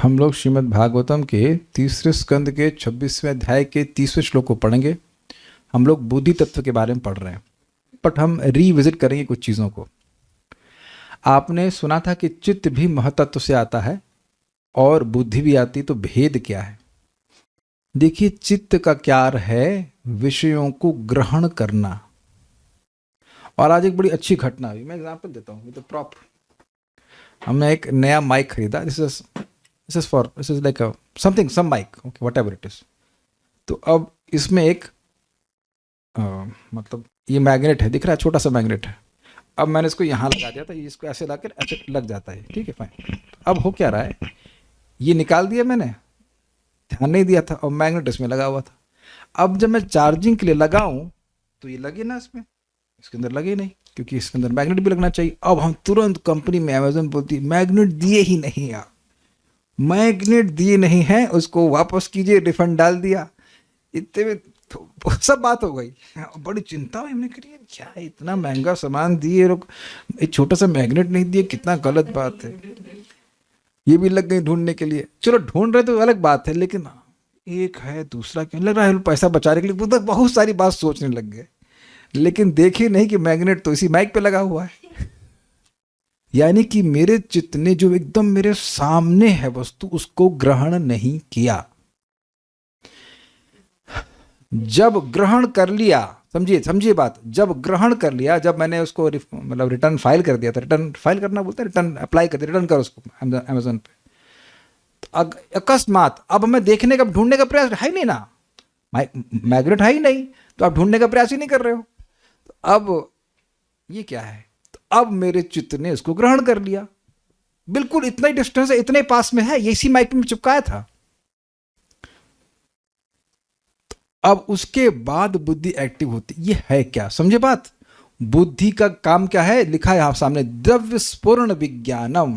हम लोग श्रीमद् भागवतम के तीसरे स्कंद के 26वें अध्याय के 30वें श्लोक को पढ़ेंगे। हम लोग बुद्धि तत्व के बारे में पढ़ रहे हैं, बट हम रीविजिट करेंगे कुछ चीज़ों को। आपने सुना था कि चित्त भी महतत्व से आता है और बुद्धि भी आती, तो भेद क्या है? देखिए, चित्त का कार्य है विषयों को ग्रहण करना। और आज एक बड़ी अच्छी घटना हुई, मैं एग्जांपल देता हूँ। विद प्रॉप हमने एक नया माइक खरीदा। This is like something, some mic, okay, whatever it is. तो अब इसमें एक मतलब ये मैग्नेट है, दिख रहा है, छोटा सा मैग्नेट है। अब मैंने इसको यहाँ लगा दिया था, इसको ऐसे लाकर ऐसे लग जाता है, ठीक है, फाइन। अब हो क्या रहा है, ये निकाल दिया मैंने, ध्यान नहीं दिया था, और मैग्नेट इसमें लगा हुआ था। अब जब मैं चार्जिंग के लिए लगाऊं तो ये लगे ना, इसके अंदर लगे नहीं, क्योंकि इसके अंदर मैग्नेट भी लगना चाहिए। अब हम तुरंत कंपनी में, अमेजन बोलती मैग्नेट दिए ही नहीं यार, मैग्नेट दिए नहीं है, उसको वापस कीजिए, रिफंड डाल दिया। इतने में सब बात हो गई। बड़ी चिंता हुई, हमने कही क्या इतना महंगा सामान दिए लोग, एक छोटा सा मैग्नेट नहीं दिए, कितना गलत बात है। ये भी लग गई ढूंढने के लिए। चलो ढूंढ रहे तो अलग बात है, लेकिन एक है दूसरा क्या लग रहा है, पैसा बचाने के लिए बहुत सारी बात सोचने लग गए, लेकिन देखी नहीं कि मैग्नेट तो इसी माइक पे लगा हुआ है। यानी कि मेरे चित्त ने जो एकदम मेरे सामने है वस्तु, उसको ग्रहण नहीं किया। जब ग्रहण कर लिया, समझिए बात, जब ग्रहण कर लिया, जब मैंने उसको मतलब रिटर्न फाइल कर दिया था, रिटर्न फाइल करना बोलते हैं, रिटर्न अप्लाई कर दिया, रिटर्न कर उसको अमेजोन पे, तो अकस्मात अब मैं देखने का, ढूंढने का प्रयास है ही नहीं ना, मैग्नेट है ही नहीं, तो आप ढूंढने का प्रयास ही नहीं कर रहे हो। तो अब ये क्या है, तो अब मेरे चित्त ने इसको ग्रहण कर लिया। बिल्कुल इतना ही डिस्टेंस है, इतने पास में है, ये इसी माइक में चिपकाया था। अब उसके बाद बुद्धि एक्टिव होती। ये है क्या, समझे बात? बुद्धि का काम क्या है, लिखा है यहां सामने, द्रव्य स्फुरण विज्ञानम।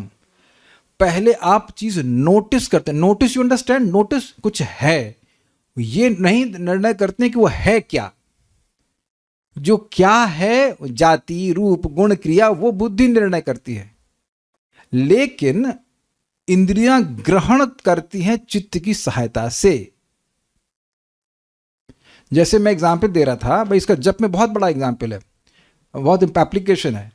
पहले आप चीज नोटिस करते हैं, नोटिस, यू अंडरस्टैंड, नोटिस कुछ है, ये नहीं निर्णय करते हैं कि वो है क्या। जो क्या है, जाति, रूप, गुण, क्रिया, वो बुद्धि निर्णय करती है, लेकिन इंद्रियां ग्रहण करती हैं चित्त की सहायता से। जैसे मैं एग्जाम्पल दे रहा था भाई, इसका जप में बहुत बड़ा एग्जाम्पल है, बहुत एप्लीकेशन है।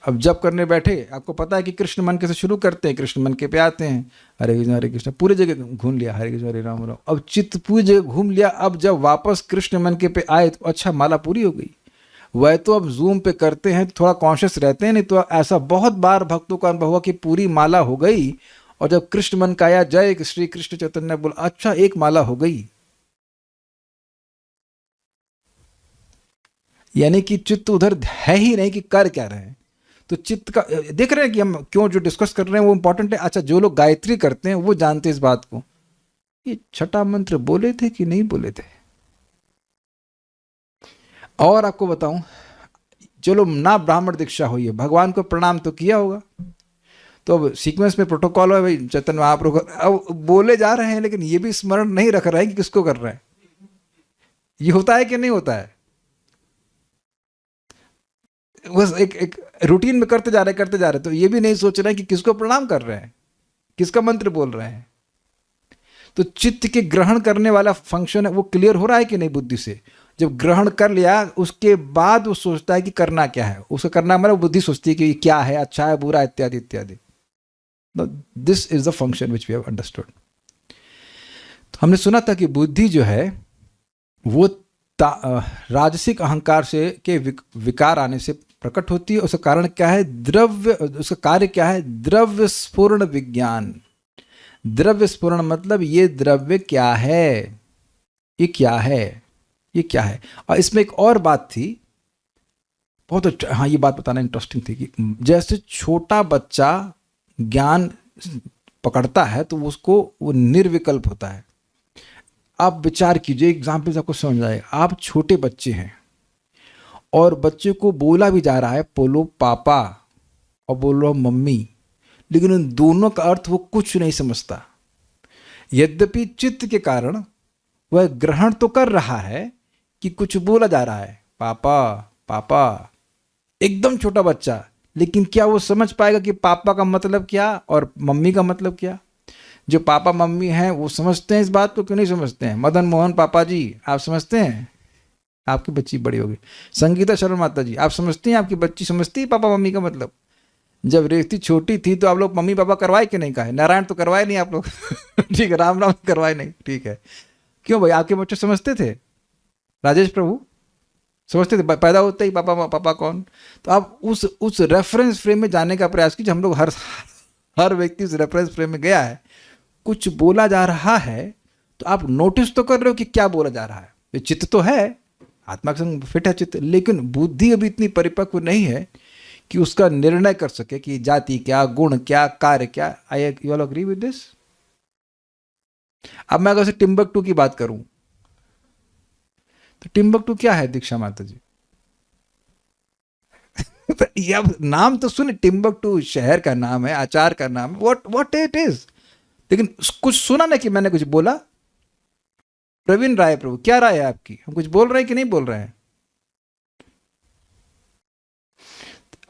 अब जप करने बैठे, आपको पता है कि कृष्ण मन के से शुरू करते हैं, कृष्ण मन के पे आते हैं, हरे कृष्ण, पूरे जगह घूम लिया, हरे कृष्ण हरे राम राम। अब चित्त पूरी जगह घूम लिया। अब जब वापस कृष्ण मन के पे आए तो अच्छा, माला पूरी हो गई। वह तो अब जूम पे करते हैं, थोड़ा कॉन्शियस रहते हैं, नहीं तो ऐसा बहुत बार भक्तों का अनुभव हुआ कि पूरी माला हो गई, और जब कृष्ण मन का आया, जय श्री कृष्ण चैतन्य, बोला अच्छा एक माला हो गई। यानी कि चित्त उधर है ही नहीं कि कर क्या रहे हैं। तो चित्त का देख रहे हैं कि हम क्यों जो डिस्कस कर रहे हैं वो इंपॉर्टेंट है। अच्छा, जो लोग गायत्री करते हैं वो जानते हैं इस बात को, ये छठा मंत्र बोले थे कि नहीं बोले थे। और आपको बताऊं, चलो ना ब्राह्मण दीक्षा हुई है, भगवान को प्रणाम तो किया होगा, तो अब सीक्वेंस में प्रोटोकॉल है भाई, चैतन्य महाप्रभु अब बोले जा रहे हैं, लेकिन ये भी स्मरण नहीं रख रहे हैं कि किसको कर रहे हैं। ये होता है कि नहीं होता है? बस एक रूटीन में करते जा रहे, तो ये भी नहीं सोच रहे हैं कि किसको प्रणाम कर रहे हैं, किसका मंत्र बोल रहे हैं। तो चित्त के ग्रहण करने वाला फंक्शन है, वो क्लियर हो रहा है कि नहीं बुद्धि से? जब ग्रहण कर लिया, उसके बाद वो सोचता है कि करना क्या है। उसका करना मतलब बुद्धि सोचती है कि क्या है, अच्छा है, बुरा, इत्यादि इत्यादि। This is the function which we have understood. तो हमने सुना था कि बुद्धि जो है वो राजसिक अहंकार से के विकार आने से प्रकट होती है। उसका कारण क्या है? द्रव्य, उसका कार्य क्या है? द्रव्य स्फुरण विज्ञान। द्रव्य स्फुरण मतलब ये द्रव्य क्या है, ये क्या है, ये क्या है। और इसमें एक और बात थी, बहुत हाँ, ये बात बताना इंटरेस्टिंग थी कि जैसे छोटा बच्चा ज्ञान पकड़ता है तो उसको वो निर्विकल्प होता है। आप विचार कीजिए, एग्जाम्पल आपको समझ आए। आप छोटे बच्चे हैं और बच्चे को बोला भी जा रहा है बोलो पापा और बोलो मम्मी, लेकिन उन दोनों का अर्थ वो कुछ नहीं समझता। यद्यपि चित्त के कारण वह ग्रहण तो कर रहा है कि कुछ बोला जा रहा है, पापा पापा, एकदम छोटा बच्चा, लेकिन क्या वो समझ पाएगा कि पापा का मतलब क्या और मम्मी का मतलब क्या? जो पापा मम्मी हैं वो समझते हैं इस बात को, क्यों नहीं समझते हैं? मदन मोहन पापा जी, आप समझते हैं? आपकी बच्ची बड़ी होगी। संगीता शर्मा माता जी, आप समझती हैं? आपकी बच्ची समझती है पापा मम्मी का मतलब? जब रेवती छोटी थी तो आप लोग मम्मी पापा करवाए कि नहीं? कहा नारायण तो करवाए नहीं आप लोग ठीक है, राम राम करवाए नहीं, ठीक है। क्यों भाई, आपके बच्चे समझते थे? राजेश प्रभु समझते थे पैदा होते ही पापा पापा कौन? तो आप उस रेफरेंस फ्रेम में जाने का प्रयास कीजिए। हम लोग हर व्यक्ति उस रेफरेंस फ्रेम में गया है। कुछ बोला जा रहा है तो आप नोटिस तो कर रहे हो कि क्या बोला जा रहा है। ये चित्त तो है, आत्मा के संग फिट है चित्त, लेकिन बुद्धि अभी इतनी परिपक्व नहीं है कि उसका निर्णय कर सके कि जाति क्या, गुण क्या, कार्य क्या। I you all agree with this? अब मैं अगर टिम्बकटू की बात करूं तो टिम्बकटू क्या है दीक्षा माता जी? तो ये अब नाम तो सुने, टिम्बकटू शहर का नाम है, आचार का नाम है, व्हाट इट इज। लेकिन कुछ सुना ना कि मैंने कुछ बोला? प्रवीण राय प्रभु, क्या राय है आपकी? हम कुछ बोल रहे हैं कि नहीं बोल रहे हैं?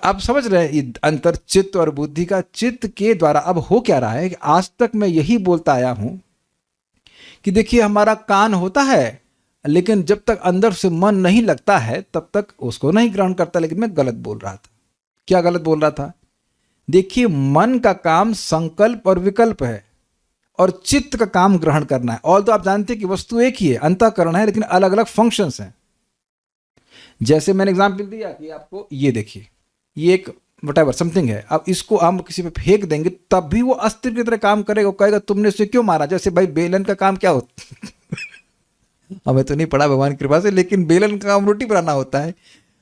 आप समझ रहे हैं ये अंतर चित्त और बुद्धि का? चित्त के द्वारा अब हो क्या रहा है कि आज तक मैं यही बोलता आया हूं कि देखिए हमारा कान होता है, लेकिन जब तक अंदर से मन नहीं लगता है तब तक उसको नहीं ग्रहण करता। लेकिन मैं गलत बोल रहा था। क्या गलत बोल रहा था? देखिए, मन का काम संकल्प और विकल्प है और चित्त का काम ग्रहण करना है। और तो आप जानते हैं कि वस्तु एक ही है, अंतःकरण है, लेकिन अलग अलग फंक्शंस हैं। जैसे मैंने एग्जाम्पल दिया कि आपको ये देखिए, ये एक वटेवर समथिंग है, अब इसको हम किसी पे फेंक देंगे तब भी वो अस्त्र की तरह काम करेगा। वो कहेगा तुमने इसे क्यों मारा? जैसे भाई बेलन का काम क्या होता हमें तो नहीं पड़ा भगवान की कृपा से, लेकिन बेलन का काम रोटी बनाना होता है।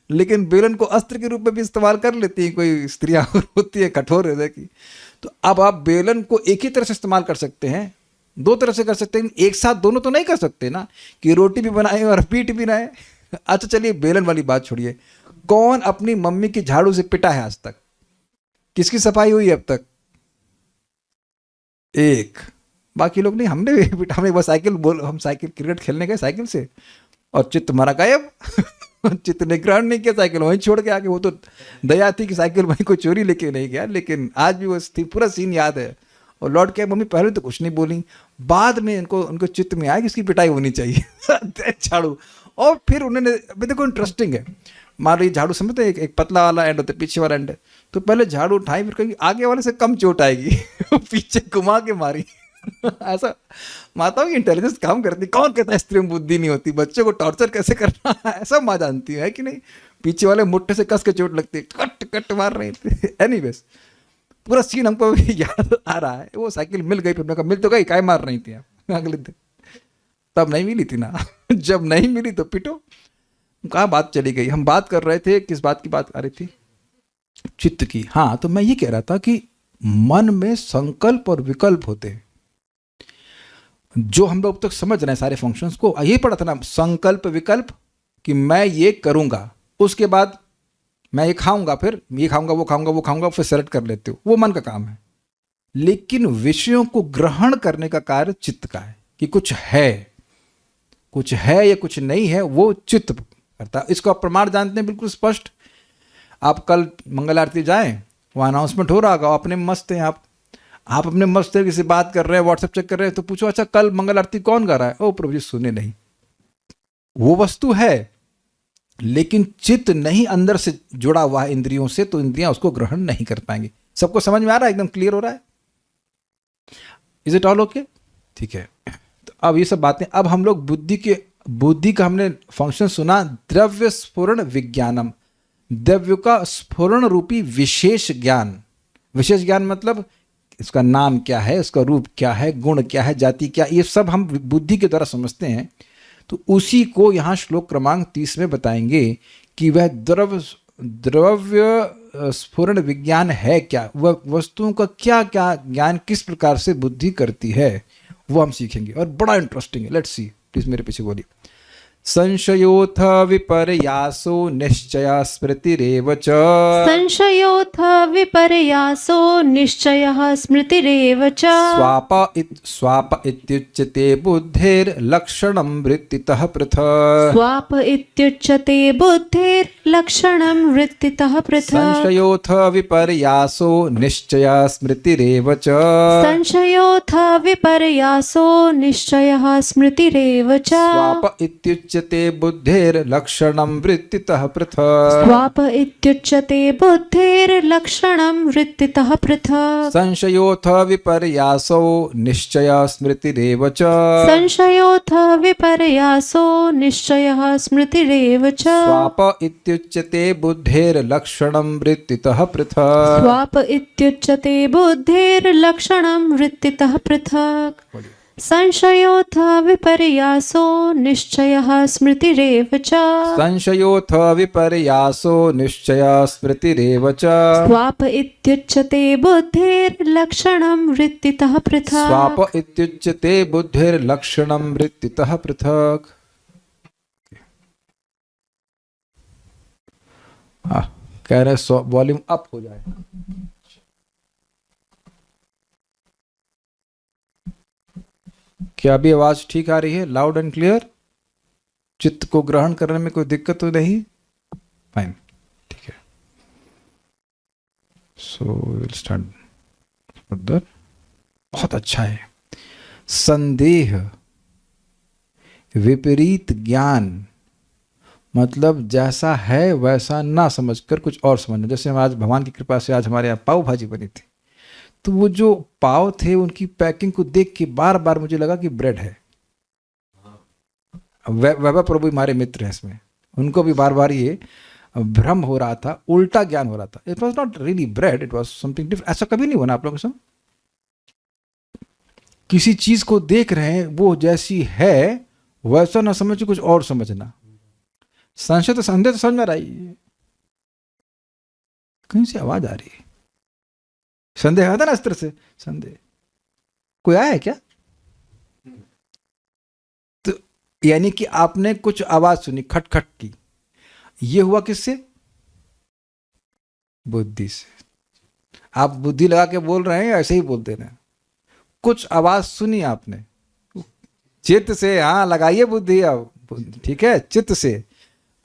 लेकिन बेलन को अस्त्र के रूप में भी इस्तेमाल कर लेती है कोई स्त्रियां होती है कठोर हृदय की। तो अब आप बेलन को एक ही तरह से इस्तेमाल कर सकते हैं, दो तरह से कर सकते हैं, एक साथ दोनों तो नहीं कर सकते ना, कि रोटी भी बनाए और पीट भी बनाए। अच्छा चलिए बेलन वाली बात छोड़िए, कौन अपनी मम्मी की झाड़ू से पिटा है आज तक? किसकी सफाई हुई है अब तक? एक। बाकी लोग नहीं। हमने भी पिटा, हमने बस हम साइकिल क्रिकेट खेलने गए साइकिल से और चित्त हमारा गायब चित्त ने ग्रहण नहीं किया, साइकिल वहीं छोड़ के आके। वो तो दया थी कि साइकिल वहीं कोई चोरी लेके नहीं गया, लेकिन आज भी वो पूरा सीन याद है। और लौट के मम्मी पहले तो कुछ नहीं बोली, बाद में उनको चित्त में आया कि इसकी पिटाई होनी चाहिए झाड़ू। और फिर उन्होंने, अभी देखो इंटरेस्टिंग है, मान लो झाड़ू समझते हैं, एक पतला वाला एंड होता है, पीछे वाला एंड। तो पहले झाड़ू उठाई, फिर कहीं आगे वाले से कम चोट आएगी पीछे घुमा के मारी ऐसा माताओं की इंटेलिजेंस काम करती। कौन कहता है स्त्री में बुद्धि नहीं होती? बच्चों को टॉर्चर कैसे करना है ऐसा माँ जानती है कि नहीं? पीछे वाले मुट्ठे से कस के चोट लगती है, कट कट मार रही थी। एनीवेज पूरा सीन हमको याद आ रहा है। वो साइकिल मिल गई, फिर मिल तो गई, काय मार रही थी आप अगले दिन? तब नहीं मिली थी ना जब नहीं मिली तो पिटो। कहाँ बात चली गई? हम बात कर रहे थे, किस बात की बात आ रही थी? चित्त की। हाँ, तो मैं ये कह रहा था कि मन में संकल्प और विकल्प होते हैं, जो हम लोग तक समझ रहे हैं सारे फंक्शंस को। ये पढ़ा था ना, संकल्प विकल्प, कि मैं ये करूंगा, उसके बाद मैं ये खाऊंगा, फिर ये खाऊंगा, वो खाऊंगा, वो खाऊंगा, फिर सेलेक्ट कर लेते हो। वो मन का काम है। लेकिन विषयों को ग्रहण करने का कार्य चित्त का है, कि कुछ है या कुछ नहीं है, वो चित्त करता है। इसको आप प्रमाण जानते हैं बिल्कुल स्पष्ट। आप कल मंगल आरती जाएं, वो अनाउंसमेंट हो रहा होगा, अपने मस्त हैं आप अपने मस्त तरीके से बात कर रहे हैं, व्हाट्सएप चेक कर रहे हैं, तो पूछो अच्छा कल मंगल आरती कौन गा रहा है? ओ प्रभु जी सुने नहीं। वो वस्तु है, लेकिन चित्त नहीं अंदर से जुड़ा हुआ है इंद्रियों से, तो इंद्रियां उसको ग्रहण नहीं कर पाएंगी। सबको समझ में आ रहा है? एकदम क्लियर हो रहा है? Is it all okay? ठीक है। तो अब ये सब बातें, अब हम लोग बुद्धि का हमने फंक्शन सुना, द्रव्य स्फुरण विज्ञानम, द्रव्य का स्फुरण रूपी विशेष ज्ञान। विशेष ज्ञान मतलब इसका नाम क्या है, उसका रूप क्या है, गुण क्या है, जाति क्या, ये सब हम बुद्धि के द्वारा समझते हैं। तो उसी को यहाँ श्लोक क्रमांक 30 में बताएंगे कि वह द्रव्य स्फुरण विज्ञान है क्या, वह वस्तुओं का क्या क्या ज्ञान किस प्रकार से बुद्धि करती है, वो हम सीखेंगे। और बड़ा इंटरेस्टिंग है। लेट्स सी, प्लीज मेरे पीछे बोलिए। संशयोऽथ विपर्यासो निश्चया स्मृतिरेव च। संशयोऽथ विपर्यासो निश्चयः स्मृतिरेव च। स्वाप इत्युच्यते बुद्धेर्लक्षणं वृत्तितः पृथक्। स्वाप इत्युच्यते बुद्धिर्लक्षणं वृत्तितः पृथक्। संशयोऽथ विपर्यासो निश्चया स्मृतिरेव च। संशयोऽथ विपर्यासो निश्चयः स्मृतिरेव च। स्वाप इत्युच्यते बुद्धेर्लक्षणं वृत्तितः पृथक्। स्वाप इत्युच्यते बुद्धिर्लक्षणं वृत्तितः पृथक्। संशयोऽथ विपर्यासो निश्चया स्मृतिरेव च। संशयोऽथ विपर्यासो निश्चयः स्मृतिरेव च। स्वाप इत्युच्यते बुद्धेर्लक्षणं वृत्तितः पृथक्। स्वाप इत्युच्यते बुद्धिर्लक्षणं वृत्तितः पृथक्। संशयोऽथ विपर्यासो निश्चयः स्मृतिरेव च। संशयोऽथ विपर्यासो निश्चया स्मृतिरेव च। स्वाप इत्युच्यते बुद्धिर्लक्षणं वृत्तितः पृथक्। स्वाप इत्युच्यते बुद्धिर्लक्षणं वृत्तितः पृथक्। कह रहे वॉल्यूम अप हो जाए। क्या अभी आवाज ठीक आ रही है? Loud and clear? चित्त को ग्रहण करने में कोई दिक्कत तो नहीं? फाइन, ठीक है। So will start further. बहुत अच्छा है। संदेह, विपरीत ज्ञान, मतलब जैसा है वैसा ना समझकर कुछ और समझना। जैसे हम आज भगवान की कृपा से आज हमारे यहाँ पाव भाजी बनी थी, तो वो जो पाव थे उनकी पैकिंग को देख के बार बार मुझे लगा कि ब्रेड है। वैभव प्रभु हमारे मित्र हैं, इसमें उनको भी बार बार ये भ्रम हो रहा था, उल्टा ज्ञान हो रहा था। It was not really bread, it was something different. ऐसा कभी नहीं हुआ ना आप लोगों के साथ? किसी चीज को देख रहे हैं वो जैसी है वैसा ना समझ कुछ और समझना। संदेह तो समझ में आ रही है। कहीं से आवाज आ रही है। संदेह आता ना अस्त्र से। संदेह कोई आया है क्या? तो यानी कि आपने कुछ आवाज सुनी खटखट की, ये हुआ किससे? बुद्धि से। आप बुद्धि लगा के बोल रहे हैं, ऐसे ही बोलते ना। कुछ आवाज सुनी आपने चित्त से, हाँ लगाइए बुद्धि अब, ठीक है, चित्त से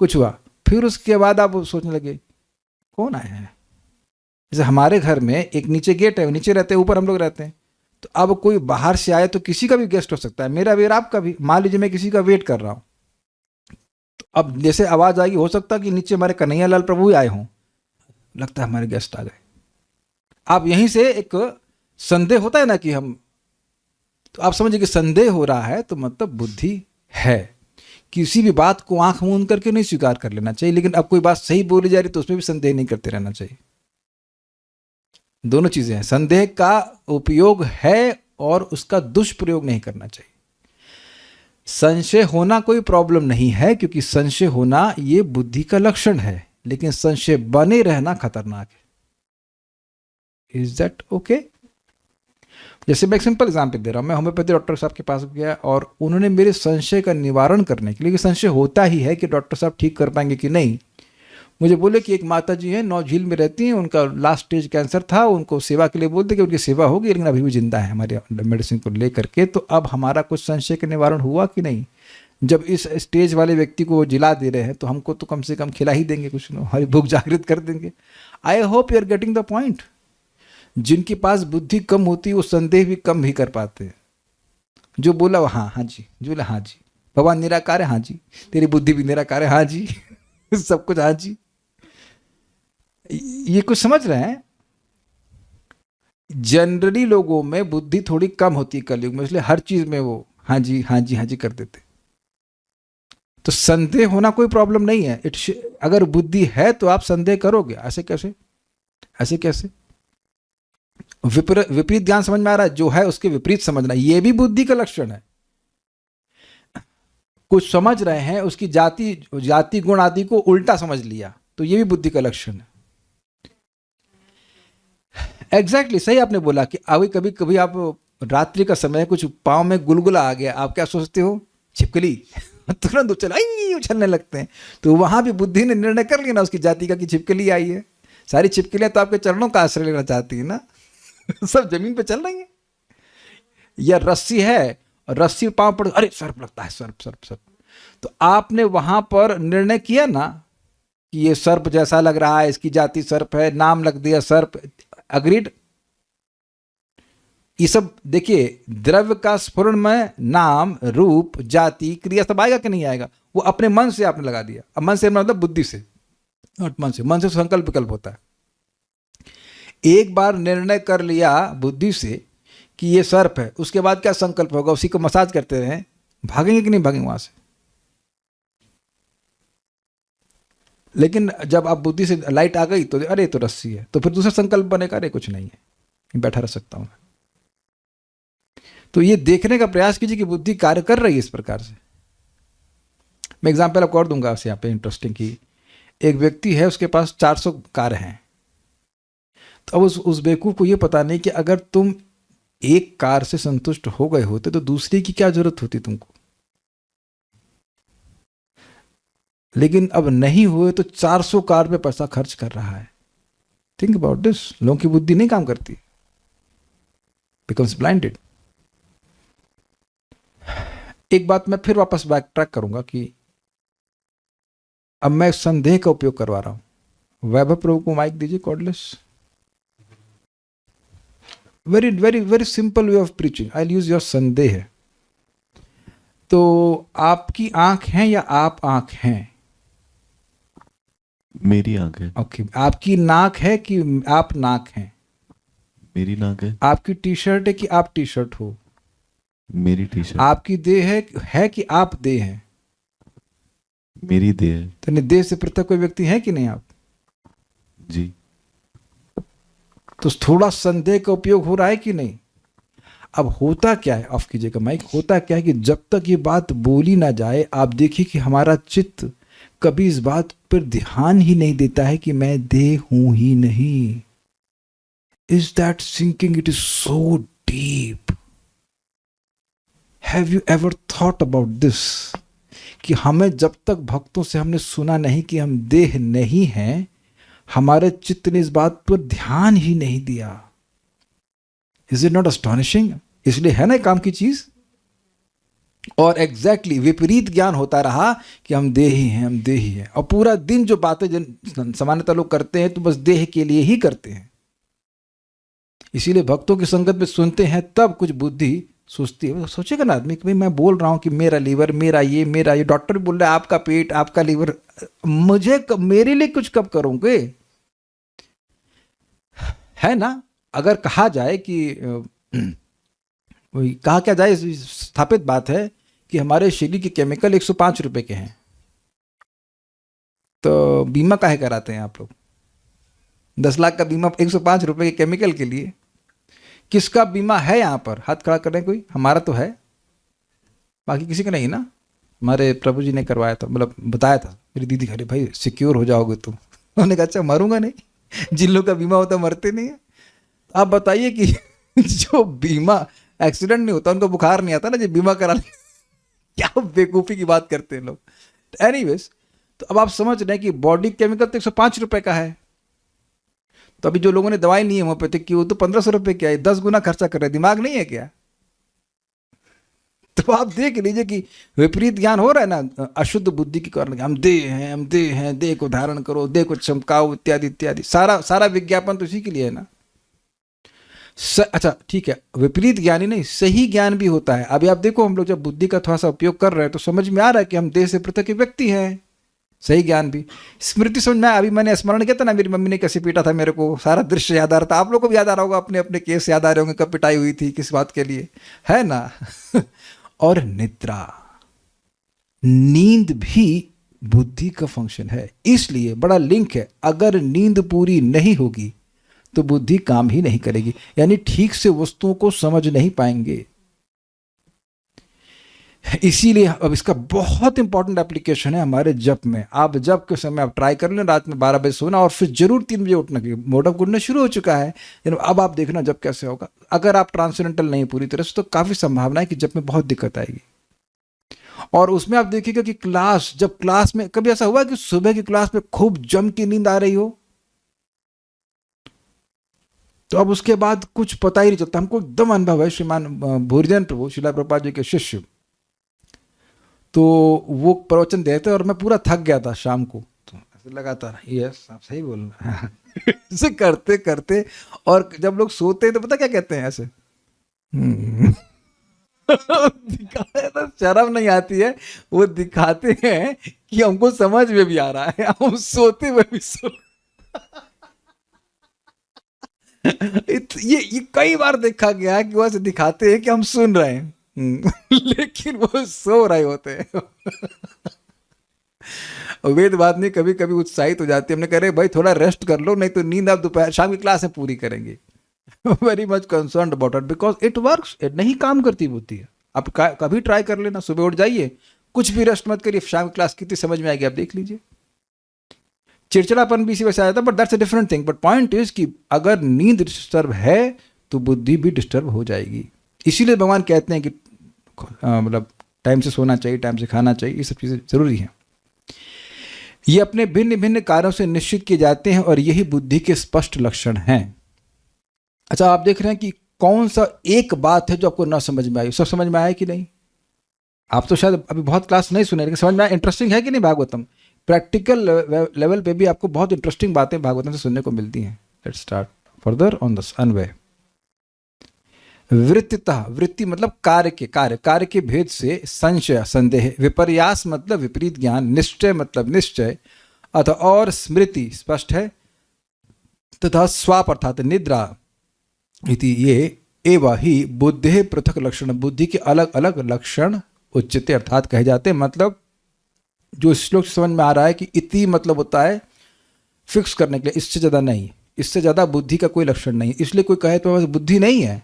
कुछ हुआ, फिर उसके बाद आप सोचने लगे कौन आया है। जैसे हमारे घर में एक नीचे गेट है, नीचे रहते हैं, ऊपर हम लोग रहते हैं। तो अब कोई बाहर से आए तो किसी का भी गेस्ट हो सकता है, मेरा भी और आपका भी। मान लीजिए मैं किसी का वेट कर रहा हूं, तो अब जैसे आवाज आएगी, हो सकता है कि नीचे हमारे कन्हैया लाल प्रभु ही आए हों, लगता है हमारे गेस्ट आ गए। आप यहीं से एक संदेह होता है ना कि हम, तो आप समझिए कि संदेह हो रहा है तो मतलब बुद्धि है। किसी भी बात को आंख मूंद करके नहीं स्वीकार कर लेना चाहिए, लेकिन अब कोई बात सही बोली जा रही तो उसमें भी संदेह नहीं करते रहना चाहिए। दोनों चीजें हैं। संदेह का उपयोग है और उसका दुष्प्रयोग नहीं करना चाहिए। संशय होना कोई प्रॉब्लम नहीं है, क्योंकि संशय होना ये बुद्धि का लक्षण है, लेकिन संशय बने रहना खतरनाक है। Is that okay? जैसे मैं एक सिंपल एग्जाम्पल दे रहा हूँ। मैं होम्योपैथी डॉक्टर साहब के पास गया और उन्होंने मेरे संशय का निवारण करने के लिए, संशय होता ही है कि डॉक्टर साहब ठीक कर पाएंगे कि नहीं, मुझे बोले कि एक माता जी हैं, नौ झील में रहती हैं, उनका लास्ट स्टेज कैंसर था, उनको सेवा के लिए बोलते कि उनकी सेवा होगी, लेकिन अभी भी जिंदा है हमारे मेडिसिन को लेकर के। तो अब हमारा कुछ संशय का निवारण हुआ कि नहीं? जब इस स्टेज वाले व्यक्ति को जिला दे रहे हैं तो हमको तो कम से कम खिला ही देंगे, कुछ हमारी भूख जागृत कर देंगे। I hope you are getting the point. जिनके पास बुद्धि कम होती है वो संदेह भी कम ही कर पाते हैं। जो बोला वो हाँ हाँ जी, जो बोला हाँ जी, भगवान निराकार है हाँ जी, तेरी बुद्धि भी निराकार है हाँ जी सब कुछ हाँ जी। ये कुछ समझ रहे हैं? जनरली लोगों में बुद्धि थोड़ी कम होती है कलयुग में, इसलिए हर चीज में वो हाँ जी हाँ जी हाँ जी कर देते। तो संदेह होना कोई प्रॉब्लम नहीं है। अगर बुद्धि है तो आप संदेह करोगे। ऐसे कैसे? ऐसे कैसे? विपरीत ज्ञान समझ में आ रहा है? जो है उसके विपरीत समझना, ये भी बुद्धि का लक्षण है। कुछ समझ रहे हैं, उसकी जाति गुण आदि को उल्टा समझ लिया, तो ये भी बुद्धि का लक्षण है। एग्जैक्टली सही आपने बोला कि अभी कभी कभी आप रात्रि का समय कुछ पाँव में गुलगुला आ गया, आप क्या सोचते हो? छिपकली तुरंत उछलने लगते हैं। तो वहां भी बुद्धि ने निर्णय कर लिया ना उसकी जाति का कि छिपकली आई है। सारी छिपकलियां तो आपके चरणों का आश्रय लेना चाहती है ना। सब जमीन पे चल रही है। या रस्सी है और रस्सी पांव पड़, अरे सर्प लगता है, सर्प सर्प सर्प। तो आपने वहां पर निर्णय किया ना कि ये सर्प जैसा लग रहा है, इसकी जाति सर्प है, नाम लग दिया सर्प, अग्रीड। ये सब देखिए, द्रव्य का स्फुरण में नाम, रूप, जाति, क्रिया सब आएगा कि नहीं आएगा? वो अपने मन से आपने लगा दिया। अब मन से मतलब बुद्धि से, नॉट मन से। मन से संकल्प विकल्प होता है। एक बार निर्णय कर लिया बुद्धि से कि ये सर्प है, उसके बाद क्या संकल्प होगा? उसी को मसाज करते रहे, भागेंगे कि नहीं भागेंगे वहां से? लेकिन जब आप बुद्धि से लाइट आ गई तो अरे तो रस्सी है, तो फिर दूसरा संकल्प बनेगा, अरे कुछ नहीं है, बैठा रह सकता हूं। तो ये देखने का प्रयास कीजिए कि बुद्धि कार्य कर रही है इस प्रकार से। मैं एग्जाम्पल आपको और दूंगा यहाँ पे इंटरेस्टिंग की। एक व्यक्ति है, उसके पास 400 कार हैं। तो अब उस बेवकूफ को ये पता नहीं कि अगर तुम एक कार से संतुष्ट हो गए होते तो दूसरी की क्या जरूरत होती तुमको। लेकिन अब नहीं हुए तो 400 कार में पैसा खर्च कर रहा है। Think about this. लोगों की बुद्धि नहीं काम करती, बिकम्स ब्लाइंडेड। एक बात मैं फिर वापस बैक ट्रैक करूंगा कि अब मैं संदेह का उपयोग करवा रहा हूं। वैभव प्रभु को माइक दीजिए, cordless. Very very very simple way of preaching. I use your संदेह। तो आपकी आंख है या आप आंख हैं? मेरी आंख है। ओके। आपकी नाक है कि आप नाक हैं? मेरी नाक है। आपकी टी शर्ट है कि आप टी शर्ट हो? मेरी टी शर्ट। आपकी देह है कि आप देह हैं? मेरी देह है। तो देह से पृथक कोई व्यक्ति है कि नहीं आप? जी। तो थोड़ा संदेह का उपयोग हो रहा है कि नहीं? अब होता क्या है, ऑफ कीजिएगा माइक, होता क्या है कि जब तक ये बात बोली ना जाए, आप देखिए कि हमारा चित्त कभी इस बात पर ध्यान ही नहीं देता है कि मैं देह हूं ही नहीं। Is that sinking? It is so deep. Have you ever thought about this कि हमें जब तक भक्तों से हमने सुना नहीं कि हम देह नहीं हैं, हमारे चित्त ने इस बात पर ध्यान ही नहीं दिया। Is it not astonishing? इसलिए है ना काम की चीज। और एग्जैक्टली विपरीत ज्ञान होता रहा कि हम देही हैं, हम देही हैं। और पूरा दिन जो बातें सामान्यतः लोग करते हैं तो बस देह के लिए ही करते हैं। इसीलिए भक्तों की संगत में सुनते हैं तब कुछ बुद्धि सोचती है। सोचेगा ना आदमी कि भाई मैं बोल रहा हूं कि मेरा लीवर, मेरा ये, डॉक्टर भी बोल रहा है आपका पेट, आपका लीवर, मेरे लिए कुछ कब करोगे? है ना? अगर कहा जाए कि कहा क्या जाए, स्थापित बात है कि हमारे शरीर के केमिकल 105 रुपए के हैं, तो बीमा काहे कराते हैं आप लोग? 10 लाख का बीमा 105 रुपए के केमिकल के लिए। किसका बीमा है यहां पर? हाथ खड़ा करें कोई। हमारा तो है, बाकी किसी का नहीं ना। हमारे प्रभु जी ने करवाया था, मतलब बताया था। मेरी दीदी कह रही भाई सिक्योर हो जाओगे तुम। उन्होंने कहा अच्छा मरूंगा नहीं, जिन लोगों का बीमा होता मरते नहीं है। आप बताइए कि जो बीमा एक्सीडेंट नहीं होता, उनको बुखार नहीं आता ना, जो बीमा करा क्या बेवकूफ़ी की बात करते हैं लोग। एनीवेज, तो अब आप समझ रहे हैं कि बॉडी केमिकल तो 105 रुपए का है। तो अभी जो लोगों ने दवाई ली है होम्योपैथिक की, वो तो 1500 रुपए की है, 10 गुना खर्चा कर रहे हैं। दिमाग नहीं है क्या? तो आप देख लीजिए कि विपरीत ज्ञान हो रहा है ना, अशुद्ध बुद्धि के कारण। हम देह हैं, हम देह हैं, देह को धारण करो, देह को चमकाओ, इत्यादि इत्यादि। सारा विज्ञापन तो इसी के लिए है ना। अच्छा ठीक है, विपरीत ज्ञान ही नहीं, सही ज्ञान भी होता है। अभी आप देखो, हम लोग जब बुद्धि का थोड़ा सा उपयोग कर रहे हैं तो समझ में आ रहा है कि हम देह से पृथक व्यक्ति हैं। सही ज्ञान भी, स्मृति समझ में। अभी मैंने स्मरण किया था ना, मेरी मम्मी ने कैसे पीटा था मेरे को, सारा दृश्य याद आ रहा था। आप लोग को भी याद आ रहा होगा, अपने अपने केस याद आ रहे होंगे, कब पिटाई हुई थी, किस बात के लिए, है ना। और निद्रा, नींद भी बुद्धि का फंक्शन है। इसलिए बड़ा लिंक है। अगर नींद पूरी नहीं होगी तो बुद्धि काम ही नहीं करेगी, यानी ठीक से वस्तुओं को समझ नहीं पाएंगे। इसीलिए अब इसका बहुत इंपॉर्टेंट एप्लीकेशन है हमारे जप में। आप जप के समय आप ट्राई कर लें, रात में 12 बजे सोना और फिर जरूर 3 बजे उठना। की मोड ऑफ गुडनेस शुरू हो चुका है। अब आप देखना जब कैसे होगा। अगर आप ट्रांसेंडेंटल नहीं पूरी तरह से, तो काफी संभावना है कि जप में बहुत दिक्कत आएगी। और उसमें आप देखिएगा कि जब क्लास में कभी ऐसा हुआ कि सुबह की क्लास में खूब जम की नींद आ रही हो, तो अब उसके बाद कुछ पता ही नहीं चलता। हमको एकदम अनुभव है, श्रीमान भूरिजन प्रभु श्रीला प्रभुपाद जी के शिष्य, तो वो प्रवचन देते और मैं पूरा थक गया था शाम को, तो ऐसे लगातार यस आप सही बोल रहे हैं ऐसे करते करते, और जब लोग सोते हैं तो पता क्या कहते हैं ऐसे दिखाते तो शर्म नहीं आती है, वो दिखाते हैं कि हमको समझ में भी आ रहा है, हम सोते हुए भी ये कई बार देखा गया है कि वो ऐसे दिखाते हैं कि हम सुन रहे हैं लेकिन वो सो रहे होते हैं वेद बात नहीं, कभी कभी उत्साहित हो जाती है, हमने कह रहे भाई थोड़ा रेस्ट कर लो, नहीं तो नींद आप दोपहर शाम की क्लास में पूरी करेंगे। Very much concern about it because it works, नहीं काम करती बुद्धि है। आप कभी ट्राई कर लेना, सुबह उठ जाइए, कुछ भी रेस्ट मत करिए, शाम की क्लास कितनी समझ में आएगी आप देख लीजिए। चिड़चिड़ापन भी इसी वजह से आया था, but that's a different thing. But point is कि अगर नींद डिस्टर्ब है तो बुद्धि भी डिस्टर्ब हो जाएगी। इसीलिए भगवान कहते हैं कि मतलब टाइम से सोना चाहिए, टाइम से खाना चाहिए, ये सब चीज़ें जरूरी हैं। ये अपने भिन्न भिन्न कार्यों से निश्चित किए जाते हैं और यही बुद्धि के स्पष्ट लक्षण हैं। अच्छा, आप देख रहे हैं कि कौन सा एक बात है जो आपको ना समझ में आई, सब समझ में आया कि नहीं? आप तो शायद अभी बहुत क्लास नहीं सुने, लेकिन समझ में आया। इंटरेस्टिंग है कि नहीं भागवतम? प्रैक्टिकल लेवल पे भी आपको बहुत इंटरेस्टिंग बातें भागवतम से सुनने को मिलती हैं। Let's start further on this अन्वय। वृत्तितः, वृत्ति मतलब कार्य के भेद से संशय संदेह, विपर्यास मतलब विपरीत ज्ञान, निश्चय मतलब निश्चय अतः और स्मृति स्पष्ट है, तथा स्वाप अर्थात निद्रा इति ये एवं ही बुद्धि पृथक लक्षण, बुद्धि के अलग अलग लक्षण उच्चते अर्थात कहे जाते हैं। मतलब जो श्लोक समझ में आ रहा है कि इति मतलब होता है फिक्स करने के लिए, इससे ज़्यादा नहीं, इससे ज़्यादा बुद्धि का कोई लक्षण नहीं। इसलिए कोई कहे तो बस बुद्धि नहीं है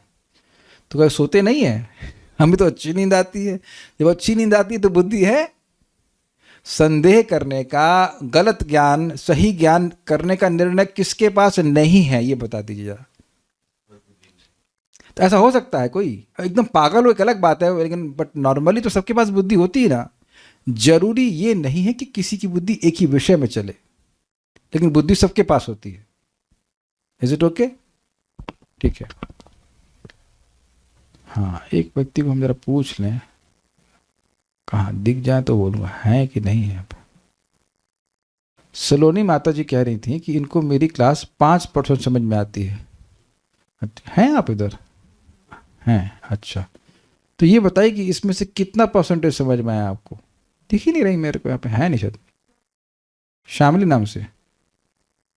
तो कहे सोते नहीं है, हमें तो अच्छी नींद आती है। जब अच्छी नींद आती है तो बुद्धि है। संदेह करने का, गलत ज्ञान सही ज्ञान करने का निर्णय किसके पास नहीं है, ये बता दीजिए जरा। तो ऐसा हो सकता है कोई एकदम पागल हो, एक अलग बात है, लेकिन बट नॉर्मली तो सबके पास बुद्धि होती है ना। जरूरी ये नहीं है कि किसी की बुद्धि एक ही विषय में चले, लेकिन बुद्धि सबके पास होती है। Is it okay? ठीक है। हाँ, एक व्यक्ति को हम जरा पूछ लें, कहाँ दिख जाए तो बोलूँगा है कि नहीं है। सलोनी माता जी कह रही थी कि इनको मेरी क्लास 5% समझ में आती है। हैं आप इधर? हैं, अच्छा। तो ये बताइए कि इसमें से कितना परसेंटेज समझ में आया आपको? दिख ही नहीं रही मेरे को, यहाँ पे है नहीं शायद। शामली नाम से,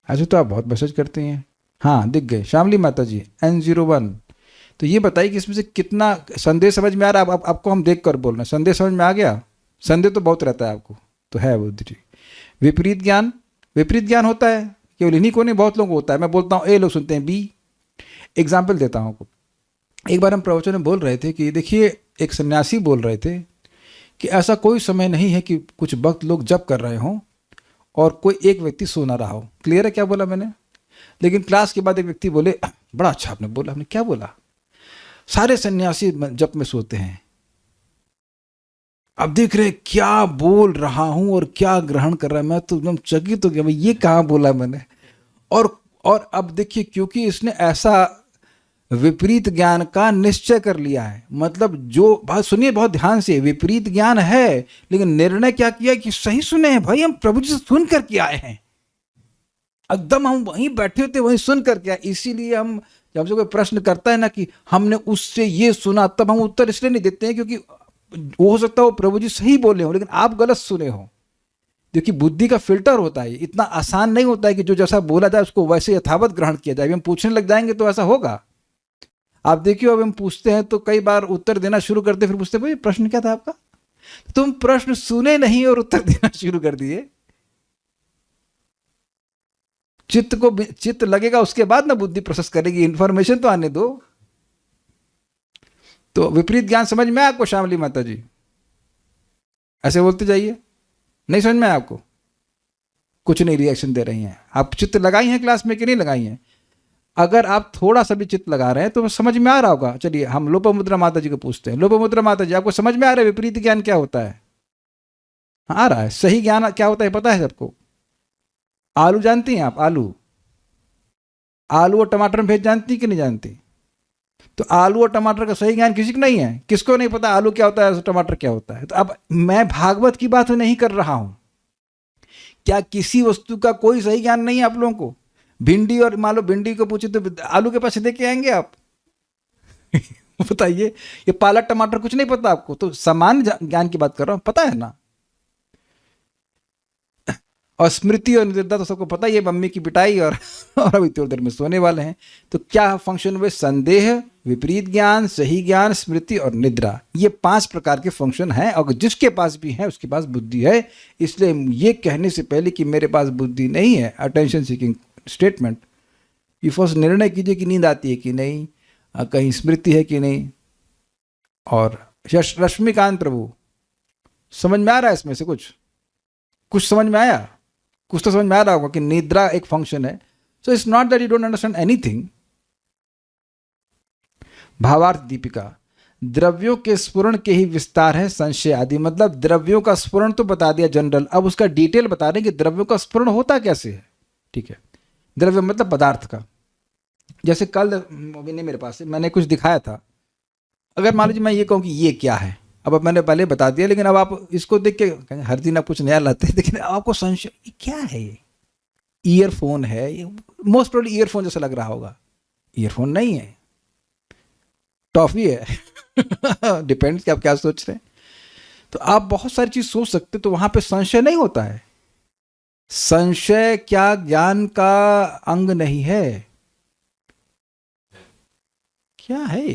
ऐसे तो आप बहुत मैसेज करते हैं। हाँ, दिख गए शामली माता जी N01। तो ये बताइए कि इसमें से कितना संदेह समझ में आ रहा है? आपको हम देख कर बोल रहे हैं, संदेह समझ में आ गया? संदेह तो बहुत रहता है आपको, तो है बुद्धि। विपरीत ज्ञान होता है, केवल इन्हीं को नहीं, बहुत लोगों को होता है। मैं बोलता हूँ A, लोग सुनते हैं B। एग्जाम्पल देता हूँ आपको। एक बार हम प्रवचन में बोल रहे थे कि देखिए, एक सन्यासी बोल रहे थे कि ऐसा कोई समय नहीं है कि कुछ वक्त लोग जप कर रहे हों और कोई एक व्यक्ति सो ना रहा हो। क्लियर है क्या बोला मैंने? लेकिन क्लास के बाद एक व्यक्ति बोले, बड़ा अच्छा आपने बोला। हमने क्या बोला? सारे सन्यासी जप में सोते हैं। अब देख रहे क्या बोल रहा हूं और क्या ग्रहण कर रहा है, मैं तो एकदम चकित हो गया, भाई ये कहाँ बोला मैंने। और अब देखिए, क्योंकि इसने ऐसा विपरीत ज्ञान का निश्चय कर लिया है, मतलब जो बात सुनिए बहुत ध्यान से, विपरीत ज्ञान है लेकिन निर्णय क्या किया कि सही सुने हैं भाई, हम प्रभु जी से सुन करके आए हैं, एकदम हम वहीं बैठे थे वहीं सुन करके आए। इसीलिए हम जब हमसे कोई प्रश्न करता है ना कि हमने उससे ये सुना, तब हम उत्तर इसलिए नहीं देते हैं क्योंकि वो हो सकता है वो प्रभु जी सही बोले हो लेकिन आप गलत सुने हो। देखिए, बुद्धि का फिल्टर होता है, इतना आसान नहीं होता है कि जो जैसा बोला जाए उसको वैसे यथावत ग्रहण किया जाए। हम पूछने लग जाएंगे तो ऐसा होगा। आप देखिए, अब हम पूछते हैं तो कई बार उत्तर देना शुरू करते, फिर पूछते भाई प्रश्न क्या था आपका? तुम प्रश्न सुने नहीं और उत्तर देना शुरू कर दिए। चित्त लगेगा, उसके बाद ना बुद्धि प्रोसेस करेगी, इंफॉर्मेशन तो आने दो। तो विपरीत ज्ञान समझ में आया आपको श्यामली माता जी? ऐसे बोलते जाइए। नहीं समझ में आया आपको? कुछ नहीं रिएक्शन दे रही हैं। आप चित्त लगाई हैं क्लास में कि नहीं लगाई हैं? अगर आप थोड़ा सा भी चित्त लगा रहे हैं तो समझ में आ रहा होगा। चलिए हम लोपामुद्रा माता जी को पूछते हैं। लोपामुद्रा माता जी, आपको समझ में आ रहा है विपरीत ज्ञान क्या होता है? आ रहा है। सही ज्ञान क्या होता है पता है सबको? आलू जानती हैं आप? आलू, आलू और टमाटर में भेद जानती कि नहीं जानती? तो आलू और टमाटर का सही ज्ञान किसी को नहीं है। किसको नहीं पता आलू क्या होता है, टमाटर क्या होता है? तो अब मैं भागवत की बात नहीं कर रहा हूं। क्या किसी वस्तु का कोई सही ज्ञान नहीं है आप लोगों को? भिंडी, और मान लो भिंडी को पूछे तो आलू के पास दे के आएंगे आप? बताइए। ये पालक टमाटर कुछ नहीं पता आपको? तो सामान्य ज्ञान की बात कर रहा हूं, पता है ना। और स्मृति और निर्दा तो सबको पता ही है, मम्मी की पिटाई और अभी थोड़ी देर में सोने वाले हैं। तो क्या फंक्शन हुए? संदेह, विपरीत ज्ञान, सही ज्ञान, स्मृति और निद्रा। ये 5 प्रकार के फंक्शन हैं। अगर जिसके पास भी है उसके पास बुद्धि है। इसलिए ये कहने से पहले कि मेरे पास बुद्धि नहीं है, अटेंशन सीकिंग स्टेटमेंट, ये फर्स्ट निर्णय कीजिए कि नींद आती है कि नहीं, कहीं स्मृति है कि नहीं। और रश्मिकांत प्रभु, समझ में आ रहा है इसमें से कुछ समझ में आया? कुछ तो समझ में आ रहा होगा कि निद्रा एक फंक्शन है। So it's not that you don't understand anything. भावार्थ दीपिका, द्रव्यों के स्फुरण के ही विस्तार है संशय आदि। मतलब द्रव्यों का स्फुरण तो बता दिया जनरल, अब उसका डिटेल बता रहे हैं कि द्रव्यों का स्फुरण होता कैसे है। ठीक है, द्रव्य मतलब पदार्थ का। जैसे कल अभी नहीं मेरे पास है, मैंने कुछ दिखाया था। अगर मान लीजिए मैं ये कहूँ कि ये क्या है, अब मैंने पहले बता दिया, लेकिन अब आप इसको देख के हर दिन आप कुछ नया लाते हैं, लेकिन आपको संशय ये क्या है? ये ईयरफोन है, ये मोस्ट प्रोबेबली ईयरफोन जैसा लग रहा होगा। ईयरफोन नहीं है, टॉफी है। डिपेंड्स कि आप क्या सोच रहे हैं। तो आप बहुत सारी चीज सोच सकते, तो वहां पे संशय नहीं होता है। संशय क्या ज्ञान का अंग नहीं है? क्या है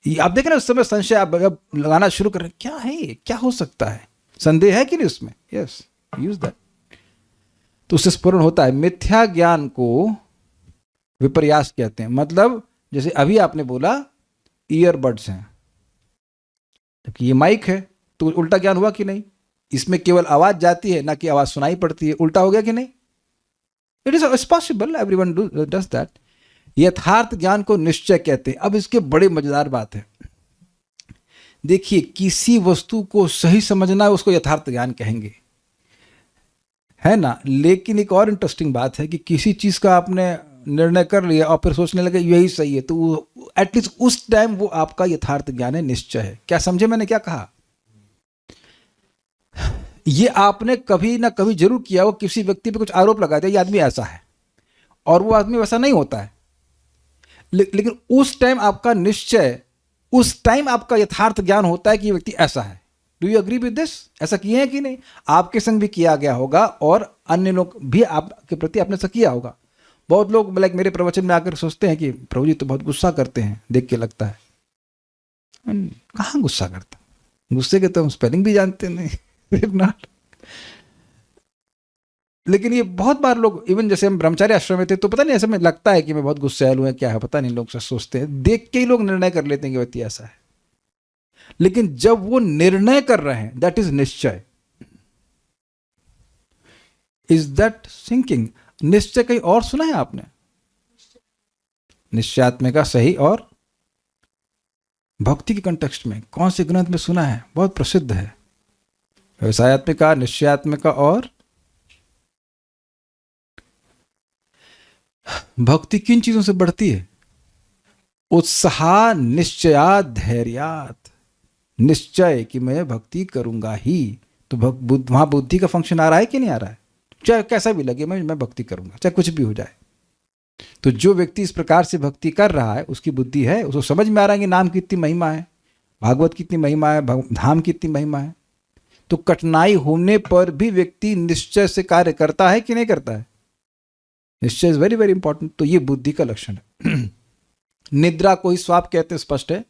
ये आप देख रहे हैं उस समय संशय आप लगाना शुरू कर रहे हैं, क्या है ये, क्या हो सकता है? संदेह है कि नहीं उसमें? Yes, use that. तो उससे स्फुरण होता है। मिथ्या ज्ञान को विपर्यास कहते हैं। मतलब जैसे अभी आपने बोला ईयरबड्स हैं, जबकि ये माइक है, तो उल्टा ज्ञान हुआ कि नहीं? इसमें केवल आवाज जाती है, ना कि आवाज सुनाई पड़ती है। उल्टा हो गया कि नहीं? It is possible, everyone does that. यथार्थ ज्ञान को निश्चय कहते हैं। अब इसके बड़े मजेदार बात है। देखिए, किसी वस्तु को सही समझना है उसको यथार्थ ज्ञान कहेंगे, है ना। लेकिन एक और इंटरेस्टिंग बात है कि किसी चीज का आपने निर्णय कर लिया और फिर सोचने लगे यही सही है, तो एटलीस्ट उस टाइम वो आपका यथार्थ ज्ञान है, निश्चय है। क्या समझे मैंने क्या कहा? ये आपने कभी ना कभी जरूर किया हो, किसी व्यक्ति पे कुछ आरोप लगा दिया, ये आदमी ऐसा है, और वो आदमी वैसा नहीं होता है। लेकिन उस टाइम आपका निश्चय, उस टाइम आपका यथार्थ ज्ञान होता है कि ये व्यक्ति ऐसा है। Do you agree with this? ऐसा किए हैं कि नहीं? आपके संग भी किया गया होगा और अन्य लोग भी आपके प्रति आपने ऐसा किया होगा। बहुत लोग लाइक मेरे प्रवचन में आकर सोचते हैं कि प्रभु जी तो बहुत गुस्सा करते हैं, देख के लगता है। कहाँ गुस्सा करता? गुस्से के तो हम स्पेलिंग भी जानते नहीं। नॉट। लेकिन ये बहुत बार लोग, इवन जैसे हम ब्रह्मचारी आश्रम में थे, तो पता नहीं ऐसा में लगता है कि मैं बहुत गुस्सैल हूँ, क्या है पता नहीं, लोग सोचते हैं, देख के ही लोग निर्णय कर लेते हैं कि व्यक्ति ऐसा है। लेकिन जब वो निर्णय कर रहे हैं, दैट इज निश्चय। Is that sinking? निश्चय कहीं और सुना है आपने? निश्चयात्मिका सही और भक्ति के कंटेक्स्ट में कौन से ग्रंथ में सुना है? बहुत प्रसिद्ध है। व्यवसायत्मिका, निश्चयात्मिका और भक्ति किन चीजों से बढ़ती है? उत्साह, निश्चयात, धैर्यात। निश्चय कि मैं भक्ति करूंगा ही, तो वहां बुद्धि का फंक्शन आ रहा है कि नहीं आ रहा है? चाहे कैसा भी लगे, मैं भक्ति करूंगा, चाहे कुछ भी हो जाए। तो जो व्यक्ति इस प्रकार से भक्ति कर रहा है, उसकी बुद्धि है, उसको समझ में आ रहा है कि नाम की इतनी महिमा है, भागवत की इतनी महिमा है, धाम की इतनी महिमा है। तो कठिनाई होने पर भी व्यक्ति निश्चय से कार्य करता है कि नहीं करता है? निश्चय इज वेरी वेरी इंपॉर्टेंट। तो ये बुद्धि का लक्षण है। निद्रा को ही स्वाप कहते हैं, स्पष्ट है।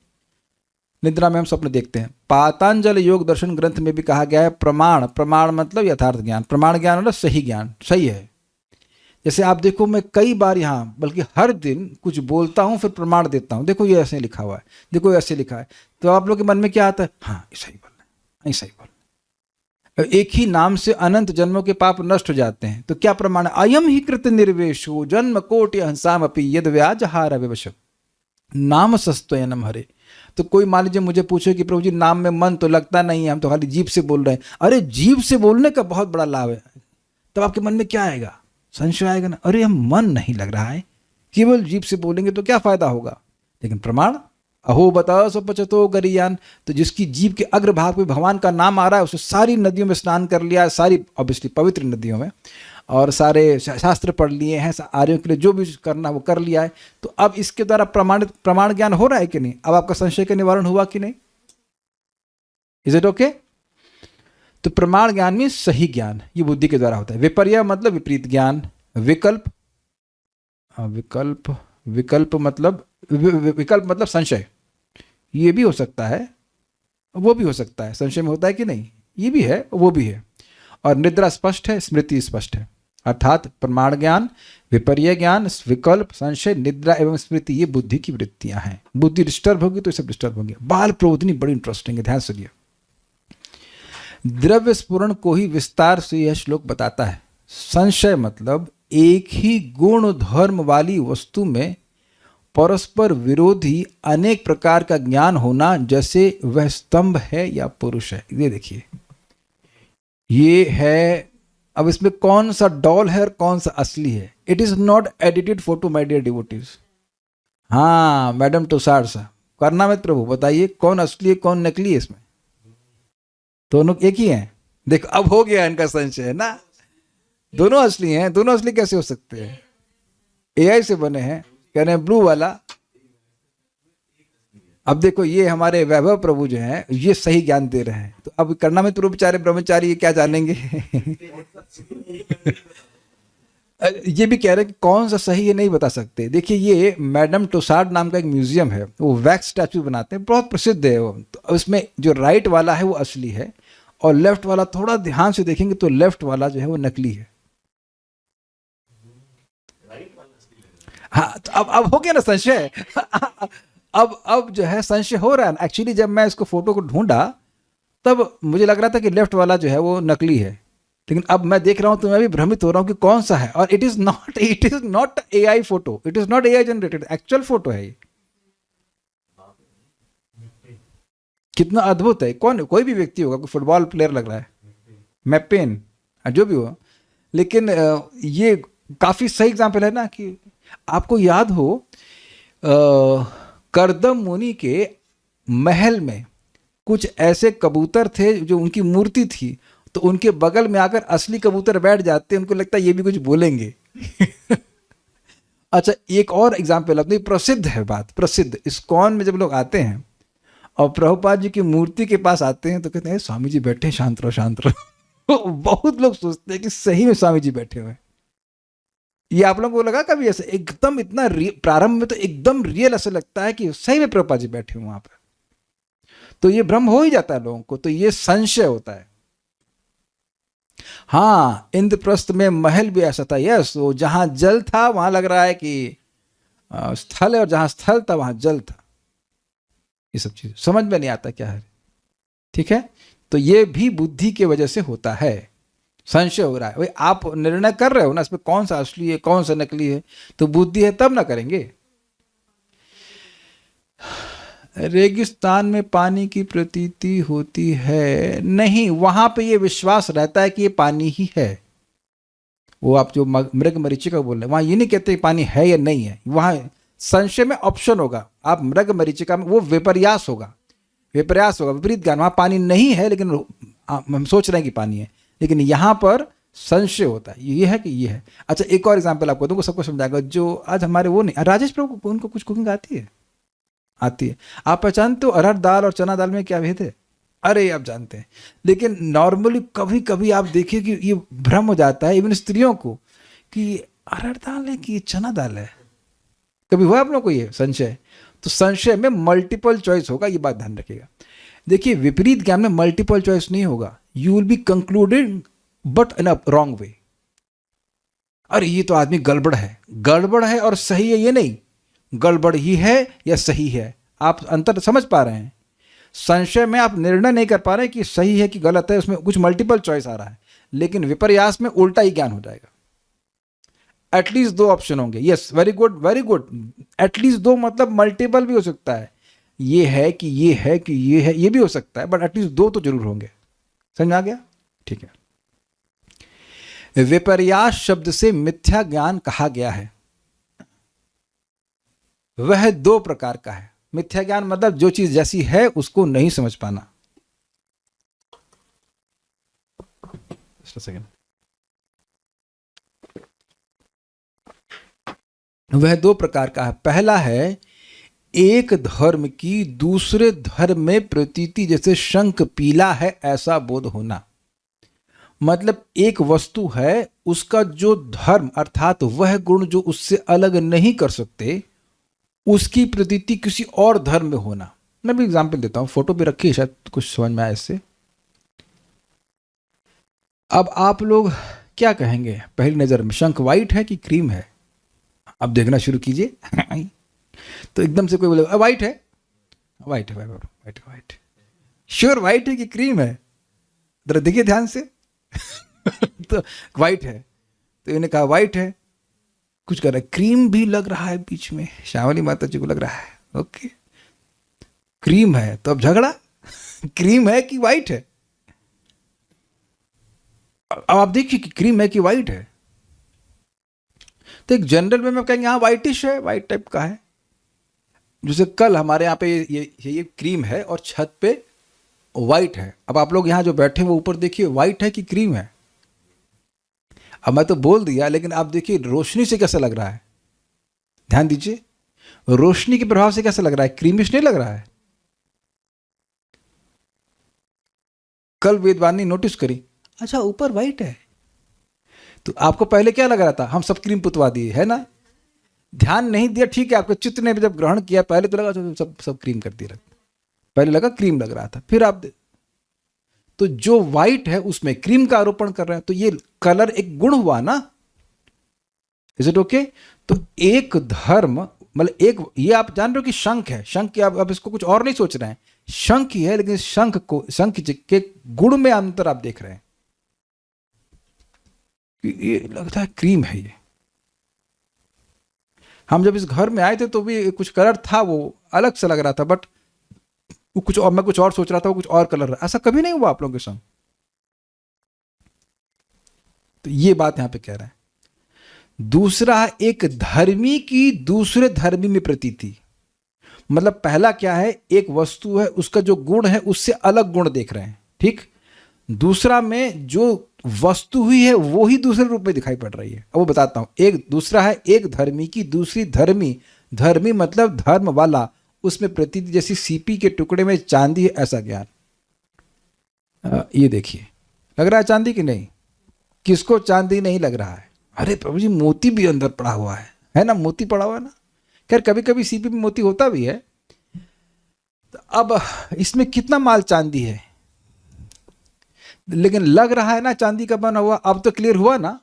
निद्रा में हम स्वप्न देखते हैं। पातंजल योग दर्शन ग्रंथ में भी कहा गया है प्रमाण, प्रमाण मतलब यथार्थ ज्ञान, प्रमाण ज्ञान मतलब सही ज्ञान, सही है। जैसे आप देखो, मैं कई बार यहाँ बल्कि हर दिन कुछ बोलता हूँ, फिर प्रमाण देता हूँ, देखो ये ऐसे लिखा हुआ है, देखो ऐसे लिखा है। तो आप लोग के मन में क्या आता है? हाँ सही बोलना है, सही बोलना। एक ही नाम से अनंत जन्मों के पाप नष्ट हो जाते हैं। तो क्या प्रमाण है? अयम ही कृत निर्वेशो जन्म कोटि हंसाम अपि यद व्याज हार विवशम। नाम सस्त्वयनम हरे। तो कोई मान लीजिए मुझे पूछे कि प्रभु जी नाम में मन तो लगता नहीं है, हम तो खाली जीभ से बोल रहे हैं। अरे जीभ से बोलने का बहुत बड़ा लाभ है। तब आपके मन में क्या आएगा? संशय आएगा ना, अरे हम मन नहीं लग रहा है, केवल जीभ से बोलेंगे तो क्या फायदा होगा। लेकिन प्रमाण, अहो बताओ सो पचतो गरियान। तो जिसकी जीभ के अग्रभाग में भगवान का नाम आ रहा है, उसने सारी नदियों में स्नान कर लिया, सारी ऑब्वियसली पवित्र नदियों में, और सारे शास्त्र पढ़ लिए हैं, आर्यों के लिए जो भी करना वो कर लिया है। तो अब इसके द्वारा प्रमाण ज्ञान हो रहा है कि नहीं? अब आपका संशय का निवारण हुआ कि नहीं? Is it okay? तो प्रमाण ज्ञान में सही ज्ञान, ये बुद्धि के द्वारा होता है। विपर्य मतलब विपरीत ज्ञान। विकल्प, विकल्प मतलब संशय, ये भी हो सकता है, वो भी हो सकता है। संशय में होता है कि नहीं? ये भी है, वो भी है। और निद्रा स्पष्ट है, स्मृति स्पष्ट है। अर्थात प्रमाण ज्ञान, विपर्य ज्ञान, विकल्प, संशय, निद्रा एवं स्मृति, ये बुद्धि की वृत्तियां हैं। बुद्धि डिस्टर्ब होगी तो ये सब डिस्टर्ब होंगे। बाल प्रबोधिनी बड़ी इंटरेस्टिंग है, ध्यान सुनिए। द्रव्य स्फुरण को ही विस्तार से यह श्लोक बताता है। संशय मतलब एक ही गुण धर्म वाली वस्तु में परस्पर विरोधी अनेक प्रकार का ज्ञान होना, जैसे वह स्तंभ है या पुरुष है। ये देखिए, ये है। अब इसमें कौन सा डॉल है और कौन सा असली है? It is not edited photo my dear devotees. हाँ मैडम तुषार साहब, करना मत प्रभु, बताइए कौन असली है कौन नकली है? इसमें दोनों एक ही हैं। देखो अब हो गया इनका संशय, है ना? दोनों असली हैं। दोनों असली कैसे हो सकते हैं? एआई से बने हैं, कह रहे हैं ब्लू वाला। अब देखो ये हमारे वैभव प्रभु जो हैं, ये सही ज्ञान दे रहे हैं। तो अब करना में तुरु बेचारे ब्रह्मचारी ये क्या जानेंगे? ये भी कह रहे हैं कि कौन सा सही है नहीं बता सकते। देखिए ये मैडम टुसाड नाम का एक म्यूजियम है, वो वैक्स स्टैचू बनाते हैं, बहुत प्रसिद्ध है वो। तो उसमें जो राइट वाला है वो असली है, और लेफ्ट वाला थोड़ा ध्यान से देखेंगे तो लेफ्ट वाला जो है वो नकली है। हाँ तो अब हो गया ना संशय। अब जो है संशय हो रहा है ना। एक्चुअली जब मैं इसको फोटो को ढूंढा तब मुझे लग रहा था कि लेफ्ट वाला जो है वो नकली है, लेकिन अब मैं देख रहा हूं तो मैं भी भ्रमित हो रहा हूं कि कौन सा है। और it is not AI photo, it is not AI generated, actual photo है ये। कितना अद्भुत है। कोई भी व्यक्ति होगा, कोई फुटबॉल प्लेयर लग रहा है, मैपेन जो भी हो, लेकिन ये काफी सही एग्जाम्पल है ना। कि आपको याद हो करदम मुनि के महल में कुछ ऐसे कबूतर थे जो उनकी मूर्ति थी, तो उनके बगल में आकर असली कबूतर बैठ जाते, उनको लगता है ये भी कुछ बोलेंगे। अच्छा एक और एग्जाम्पल, अपनी प्रसिद्ध है बात, प्रसिद्ध इस्कॉन में जब लोग आते हैं और प्रभुपाद जी की मूर्ति के पास आते हैं तो कहते हैं स्वामी जी बैठे, शांत रहो शांत रहो। बहुत लोग सोचते हैं कि सही में स्वामी जी बैठे हुए हैं। ये आप लोगों को लगा कभी ऐसे एकदम इतना प्रारंभ में तो एकदम रियल ऐसा लगता है कि सही में प्रभुपाद जी बैठे हुए वहां पर, तो ये भ्रम हो ही जाता है लोगों को। तो ये संशय होता है। हाँ इंद्रप्रस्थ में महल भी ऐसा था, यस, वो जहां जल था वहां लग रहा है कि स्थल है, और जहां स्थल था वहां जल था। ये सब चीज समझ में नहीं आता क्या है। ठीक है, तो ये भी बुद्धि की वजह से होता है, संशय हो रहा है। भाई आप निर्णय कर रहे हो ना इसमें कौन सा असली है कौन सा नकली है, तो बुद्धि है तब ना करेंगे। रेगिस्तान में पानी की प्रतीति होती है नहीं, वहां पे ये विश्वास रहता है कि ये पानी ही है। वो आप जो मृग मरीचिका बोल रहे हैं, वहां ये नहीं कहते पानी है या नहीं है, वहां संशय में ऑप्शन होगा। आप मृग मरीचिका में वो विपर्यास होगा, विपरीत ज्ञान, वहां पानी नहीं है लेकिन हम सोच रहे हैं कि पानी है, लेकिन यहां पर संशय होता है, ये है कि ये है। अच्छा एक और एग्जाम्पल आपको दूंगा, सबको समझाएगा। जो आज हमारे वो नहीं, राजेश प्रभु को उनको कुछ कुकिंग आती है? आती है। आप पहचानते हो अरहर दाल और चना दाल में क्या भेद है? अरे आप जानते हैं, लेकिन नॉर्मली कभी कभी आप देखिए कि ये भ्रम हो जाता है इवन स्त्रियों को कि अरहर दाल है कि चना दाल है। कभी हुआ आप लोगों को ये संशय? तो संशय में मल्टीपल चॉइस होगा, ये बात ध्यान रखिएगा। देखिए विपरीत ज्ञान में मल्टीपल चॉइस नहीं होगा, you will be concluded but in a wrong way. अरे ये तो आदमी गड़बड़ है और सही है, ये नहीं, गड़बड़ ही है या सही है। आप अंतर समझ पा रहे हैं? संशय में आप निर्णय नहीं कर पा रहे कि सही है कि गलत है, उसमें कुछ मल्टीपल चॉइस आ रहा है, लेकिन विपर्यास में उल्टा ही ज्ञान हो जाएगा। एटलीस्ट 2 ऑप्शन होंगे। Yes, very good very good. At least 2 मतलब मल्टीपल भी हो सकता है, ये है कि ये है कि ये है, ये भी हो सकता है, बट एटलीस्ट 2 तो जरूर होंगे। समझ में आ गया? ठीक है। विपर्यास शब्द से मिथ्या ज्ञान कहा गया है, वह 2 प्रकार का है। मिथ्या ज्ञान मतलब जो चीज जैसी है उसको नहीं समझ पाना। वह 2 प्रकार का है। पहला है एक धर्म की दूसरे धर्म में प्रतीति, जैसे शंख पीला है ऐसा बोध होना। मतलब एक वस्तु है, उसका जो धर्म अर्थात वह गुण जो उससे अलग नहीं कर सकते, उसकी प्रतीति किसी और धर्म में होना। मैं भी एग्जांपल देता हूं, फोटो भी रखी है, शायद कुछ समझ में आए इससे। अब आप लोग क्या कहेंगे पहली नजर में, शंख व्हाइट है कि क्रीम है? अब देखना शुरू कीजिए। तो एकदम से कोई बोले व्हाइट है, व्हाइट है, व्हाइट व्हाइट, श्योर व्हाइट है कि क्रीम है? जरा देखिए ध्यान से। तो व्हाइट है, तो इन्होंने कहा व्हाइट है, कुछ कर रहा है, क्रीम भी लग रहा है बीच में, श्यामली माता जी को लग रहा है, ओके क्रीम है, तो अब झगड़ा। क्रीम है कि व्हाइट है? अब आप देखिए कि क्रीम है कि व्हाइट है। तो एक जनरल में कहेंगे हाँ व्हाइटिश है, व्हाइट टाइप का है। जैसे कल हमारे यहाँ पे ये क्रीम है और छत पे व्हाइट है। अब आप लोग यहाँ जो बैठे हैं वो ऊपर देखिए व्हाइट है कि क्रीम है? अब मैं तो बोल दिया, लेकिन आप देखिए रोशनी से कैसा लग रहा है, ध्यान दीजिए, रोशनी के प्रभाव से कैसा लग रहा है, क्रीमिश नहीं लग रहा है। कल वेदवानी नोटिस करी, अच्छा ऊपर व्हाइट है, तो आपको पहले क्या लग रहा था, हम सब क्रीम पुतवा दिए, है ना? ध्यान नहीं दिया, ठीक है, आपके चित्त ने जब ग्रहण किया पहले तो लगा सब क्रीम कर दिया, पहले लगा क्रीम लग रहा था, फिर आप तो जो व्हाइट है उसमें क्रीम का आरोपण कर रहे हैं, तो ये कलर एक गुण हुआ ना, इज इट ओके? तो एक धर्म मतलब एक, ये आप जान रहे हो कि शंख है, शंख की आप इसको कुछ और नहीं सोच रहे हैं, शंख ही है, लेकिन शंख के गुण में अंतर आप देख रहे हैं कि ये लगता है क्रीम है। ये हम जब इस घर में आए थे तो भी कुछ कलर था, वो अलग से लग रहा था, बट वो कुछ और, मैं कुछ और सोच रहा था, वो कुछ और कलर, ऐसा कभी नहीं हुआ आप लोगों के संग। तो ये बात यहां पे कह रहे हैं। दूसरा, एक धर्मी की दूसरे धर्मी में प्रतीति, मतलब पहला क्या है, एक वस्तु है, उसका जो गुण है उससे अलग गुण देख रहे हैं, ठीक। दूसरा में जो वस्तु हुई है वो ही दूसरे रूप में दिखाई पड़ रही है। अब वो बताता हूं। एक दूसरा है एक धर्मी की दूसरी धर्मी, धर्मी मतलब धर्म वाला, उसमें प्रतीति जैसी सीपी के टुकड़े में चांदी है ऐसा ज्ञान। ये देखिए, लग रहा है चांदी कि नहीं? किसको चांदी नहीं लग रहा है? अरे प्रभु जी, मोती भी अंदर पड़ा हुआ है ना? मोती पड़ा हुआ है ना? खैर कभी कभी सीपी में मोती होता भी है। तो अब इसमें कितना माल चांदी है, लेकिन लग रहा है ना चांदी का बना हुआ। अब तो क्लियर हुआ ना?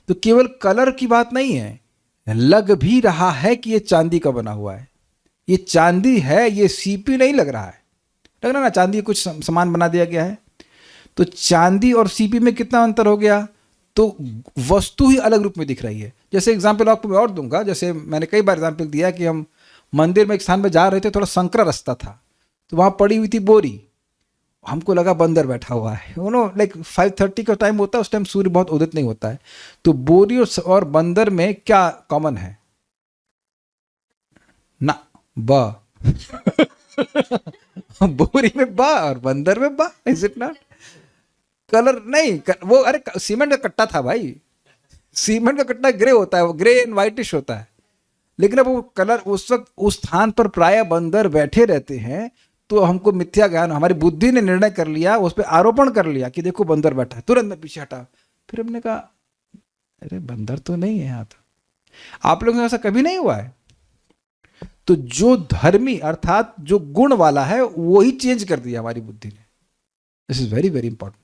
तो केवल कलर की बात नहीं है, लग भी रहा है कि ये चांदी का बना हुआ है, ये चांदी है, ये सीपी नहीं लग रहा है। लग रहा है ना चांदी कुछ सामान बना दिया गया है। तो चांदी और सीपी में कितना अंतर हो गया? तो वस्तु ही अलग रूप में दिख रही है। जैसे एग्जाम्पल आपको मैं और दूंगा, जैसे मैंने कई बार एग्जाम्पल दिया कि हम मंदिर में एक स्थान पर जा रहे थे, थोड़ा संकरा रास्ता था, तो वहाँ पड़ी हुई थी बोरी, हमको लगा बंदर बैठा हुआ है। लाइक 5:30 का टाइम होता है, उस टाइम सूर्य बहुत उदित नहीं होता है। तो बोरी और बंदर में क्या कॉमन है ना? ब। बोरी में बा और बंदर में बा, इज इट नॉट? कलर नहीं, वो अरे सीमेंट का कट्टा था भाई, सीमेंट का कट्टा ग्रे होता है, वो ग्रे एंड व्हाइटिश होता है। लेकिन अब वो कलर उस वक्त उस स्थान पर प्राय बंदर बैठे रहते हैं, तो हमको मिथ्या ज्ञान, हमारी बुद्धि ने निर्णय कर लिया, उस पर आरोपण कर लिया कि देखो बंदर बैठा है, तुरंत मैं पीछे हटा। फिर हमने कहा अरे बंदर तो नहीं है यहाँ। तो आप लोगों से ऐसा कभी नहीं हुआ है? तो जो धर्मी अर्थात जो गुण वाला है वो ही चेंज कर दिया हमारी बुद्धि ने। This is very very important.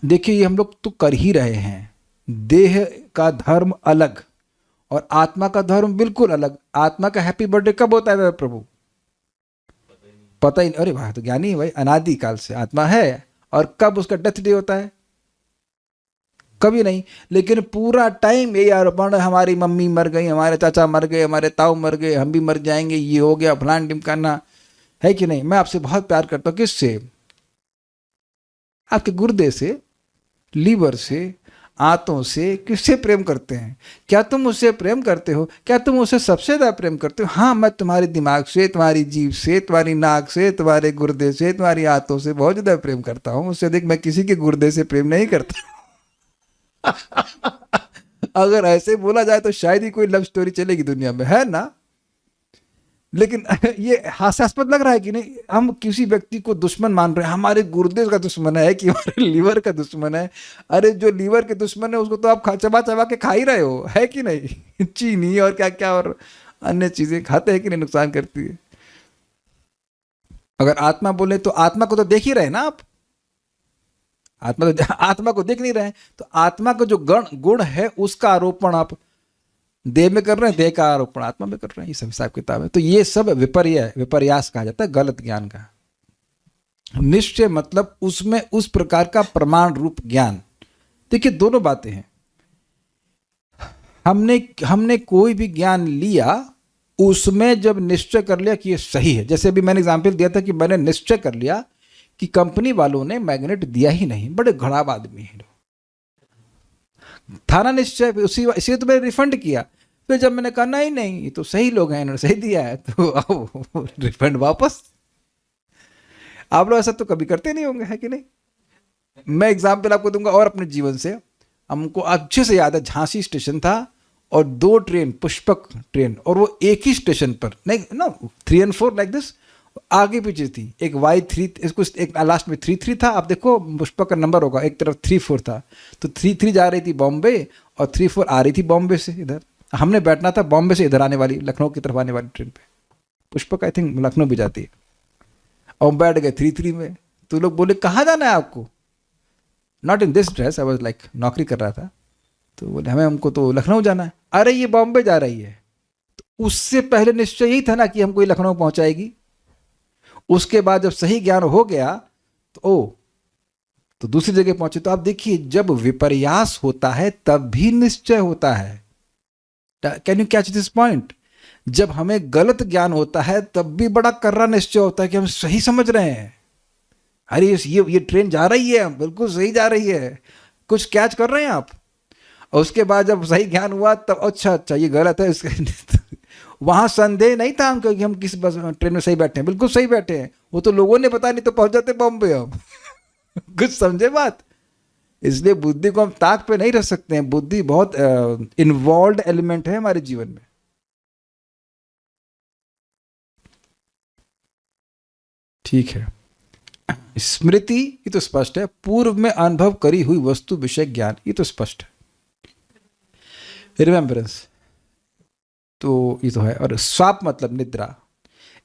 देखिए ये हम लोग तो कर ही रहे हैं। देह का धर्म अलग और आत्मा का धर्म बिल्कुल अलग। आत्मा का हैप्पी बर्थडे कब होता है प्रभु? पता ही नहीं। अरे वाह, तो ज्ञानी भाई, अनादि काल से आत्मा है। और कब उसका डेथ डे होता है? कभी नहीं। लेकिन पूरा टाइम यही आरोपण, हमारी मम्मी मर गई, हमारे चाचा मर गए, हमारे ताऊ मर गए, हम भी मर जाएंगे, ये हो गया, फलान ढिमकाना, है कि नहीं। मैं आपसे बहुत प्यार करता हूँ, किससे? आपके गुर्दे से, लीवर से, आंतों से। किससे प्रेम करते हैं? क्या तुम उससे प्रेम करते हो? क्या तुम उससे सबसे ज़्यादा प्रेम करते हो? हाँ, मैं तुम्हारे दिमाग से, तुम्हारी जीभ से, तुम्हारी नाक से, तुम्हारे गुर्दे से, तुम्हारी आंतों से बहुत ज़्यादा प्रेम करता हूँ। उससे अधिक मैं किसी के गुर्दे से प्रेम नहीं करता। अगर ऐसे बोला जाए तो शायद ही कोई लव स्टोरी चलेगी दुनिया में, है ना? लेकिन ये हास्यास्पद लग रहा है कि नहीं? हम किसी व्यक्ति को दुश्मन मान रहे हैं, हमारे गुर्दे का दुश्मन है कि हमारे लीवर का दुश्मन है। अरे जो लीवर के दुश्मन है उसको तो आप चबा चबा के खा ही रहे हो, है कि नहीं? चीनी और क्या क्या और अन्य चीजें खाते हैं कि नहीं, नुकसान करती है। अगर आत्मा बोले तो आत्मा को तो देख ही रहे ना आप, आत्मा को देख नहीं रहे हैं, तो आत्मा का जो गुण है उसका आरोपण आप देह में कर रहे हैं, देह का आरोपण आत्मा में कर रहे हैं। ये सब हिसाब किताब है। तो ये सब विपर्यास कहा जाता है, गलत ज्ञान का। निश्चय मतलब उसमें उस प्रकार का प्रमाण रूप ज्ञान। देखिए दोनों बातें हैं। हमने कोई भी ज्ञान लिया, उसमें जब निश्चय कर लिया कि ये सही है, जैसे अभी मैंने एग्जाम्पल दिया था कि मैंने निश्चय कर लिया कि कंपनी वालों ने मैग्नेट दिया ही नहीं, बड़े खराब आदमी हैं, था ना निश्चय। इसी तो मैंने रिफंड किया। फिर जब मैंने कहा नहीं नहीं, ये तो सही लोग हैं, इन्होंने सही दिया है, तो आओ रिफंड वापस। आप लोग ऐसा तो कभी करते नहीं होंगे, है कि नहीं? मैं एग्जाम्पल आपको दूंगा और अपने जीवन से। हमको अच्छे से याद है, झांसी स्टेशन था और 2 ट्रेन, पुष्पक ट्रेन, और वो एक ही स्टेशन पर, नहीं ना, 3 और 4 लाइक दिस, आगे पीछे थी। एक Y3, इसको एक लास्ट में 33 था। आप देखो पुष्पक का नंबर होगा, एक तरफ 34 था, तो 33 जा रही थी बॉम्बे और 34 आ रही थी बॉम्बे से इधर। हमने बैठना था बॉम्बे से इधर आने वाली, लखनऊ की तरफ आने वाली ट्रेन पे। पुष्पक आई थिंक लखनऊ भी जाती है। और बैठ गए 33 में। तो लोग बोले कहाँ जाना है आपको? Not in this dress, I was like नौकरी कर रहा था। तो बोले हमको तो लखनऊ जाना है। अरे ये बॉम्बे जा रही है। तो उससे पहले निश्चय यही था ना कि हमको ये लखनऊ पहुंचाएगी। उसके बाद जब सही ज्ञान हो गया तो दूसरी जगह पहुंचे। तो आप देखिए, जब विपर्यास होता है तब भी निश्चय होता है। Can you catch this point? जब हमें गलत ज्ञान होता है तब भी बड़ा कर्रा निश्चय होता है कि हम सही समझ रहे हैं। अरे ये ट्रेन जा रही है, बिल्कुल सही जा रही है, कुछ कैच कर रहे हैं आप। और उसके बाद जब सही ज्ञान हुआ तब अच्छा ये गलत है, इसके वहां संदेह नहीं था हमको कि हम किस बस ट्रेन में सही बैठे हैं, बिल्कुल सही बैठे हैं। वो तो लोगों ने पता नहीं तो पहुंच जाते बॉम्बे हम। कुछ समझे बात? इसलिए बुद्धि को हम ताक पे नहीं रख सकते हैं। बुद्धि बहुत इन्वॉल्व एलिमेंट है हमारे जीवन में। ठीक है। स्मृति ये तो स्पष्ट है, पूर्व में अनुभव करी हुई वस्तु विषय ज्ञान, ये तो स्पष्ट है। रिमेम्बरेंस तो ये तो है। और स्वाप मतलब निद्रा।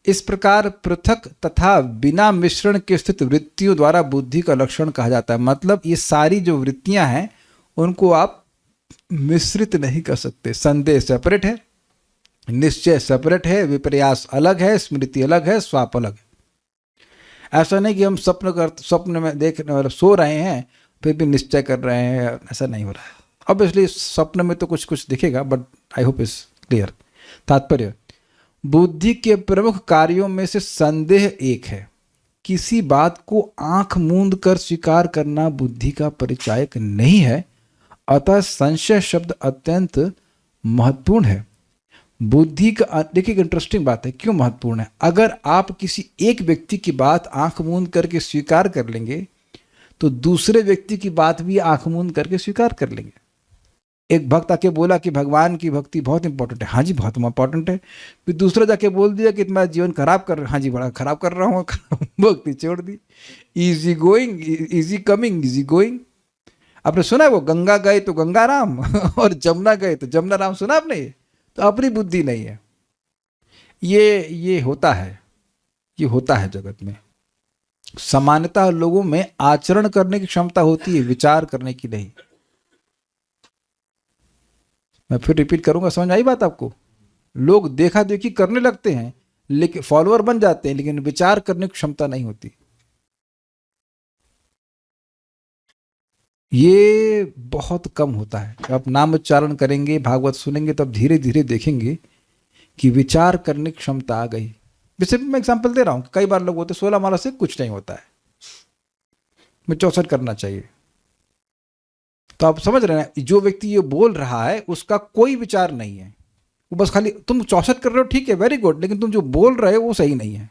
इस प्रकार पृथक तथा बिना मिश्रण के स्थित वृत्तियों द्वारा बुद्धि का लक्षण कहा जाता है। मतलब ये सारी जो वृत्तियां हैं उनको आप मिश्रित नहीं कर सकते। संदेह सेपरेट है, निश्चय सेपरेट है, विपर्यास अलग है, स्मृति अलग है, स्वाप अलग है। ऐसा नहीं कि हम स्वप्न में देख मतलब सो रहे हैं फिर भी निश्चय कर रहे हैं, ऐसा नहीं हो रहा है। ऑब्वियसली स्वप्न में तो कुछ कुछ दिखेगा, but I hope is clear. तात्पर्य, बुद्धि के प्रमुख कार्यों में से संदेह एक है। किसी बात को आंख मूंद कर स्वीकार करना बुद्धि का परिचायक नहीं है। अतः संशय शब्द अत्यंत महत्वपूर्ण है। बुद्धि का, देखिए इंटरेस्टिंग बात है, क्यों महत्वपूर्ण है? अगर आप किसी एक व्यक्ति की बात आंख मूंद करके स्वीकार कर लेंगे तो दूसरे व्यक्ति की बात भी आंख मूंद करके स्वीकार कर लेंगे। एक भक्त आके बोला कि भगवान की भक्ति बहुत इंपॉर्टेंट है। हाँ जी, बहुत इंपॉर्टेंट है। फिर दूसरा जाके बोल दिया कि तुम्हारा जीवन खराब कर रहा। हाँ जी, बड़ा खराब कर रहा हूँ। भक्ति छोड़ दी। Easy going, easy coming, easy going. आपने सुना है वो गंगा गए तो गंगा राम और जमुना गए तो जमुना राम, सुना आपने? तो अपनी बुद्धि नहीं है। ये होता है, ये होता है जगत में। सामान्यतः लोगों में आचरण करने की क्षमता होती है, विचार करने की नहीं। मैं फिर रिपीट करूंगा, समझ आई बात आपको? लोग देखा देखी करने लगते हैं, लेकिन फॉलोअर बन जाते हैं, लेकिन विचार करने की क्षमता नहीं होती। ये बहुत कम होता है। जब आप नाम उच्चारण करेंगे, भागवत सुनेंगे, तब धीरे धीरे देखेंगे कि विचार करने की क्षमता आ गई। जैसे मैं एग्जांपल दे रहा हूँ, कई बार लोग होते 16 माला से कुछ नहीं होता है, मैं 64 करना चाहिए। तो आप समझ रहे हैं, जो व्यक्ति ये बोल रहा है उसका कोई विचार नहीं है, वो बस खाली तुम 64 कर रहे हो, ठीक है, वेरी गुड, लेकिन तुम जो बोल रहे हो वो सही नहीं है।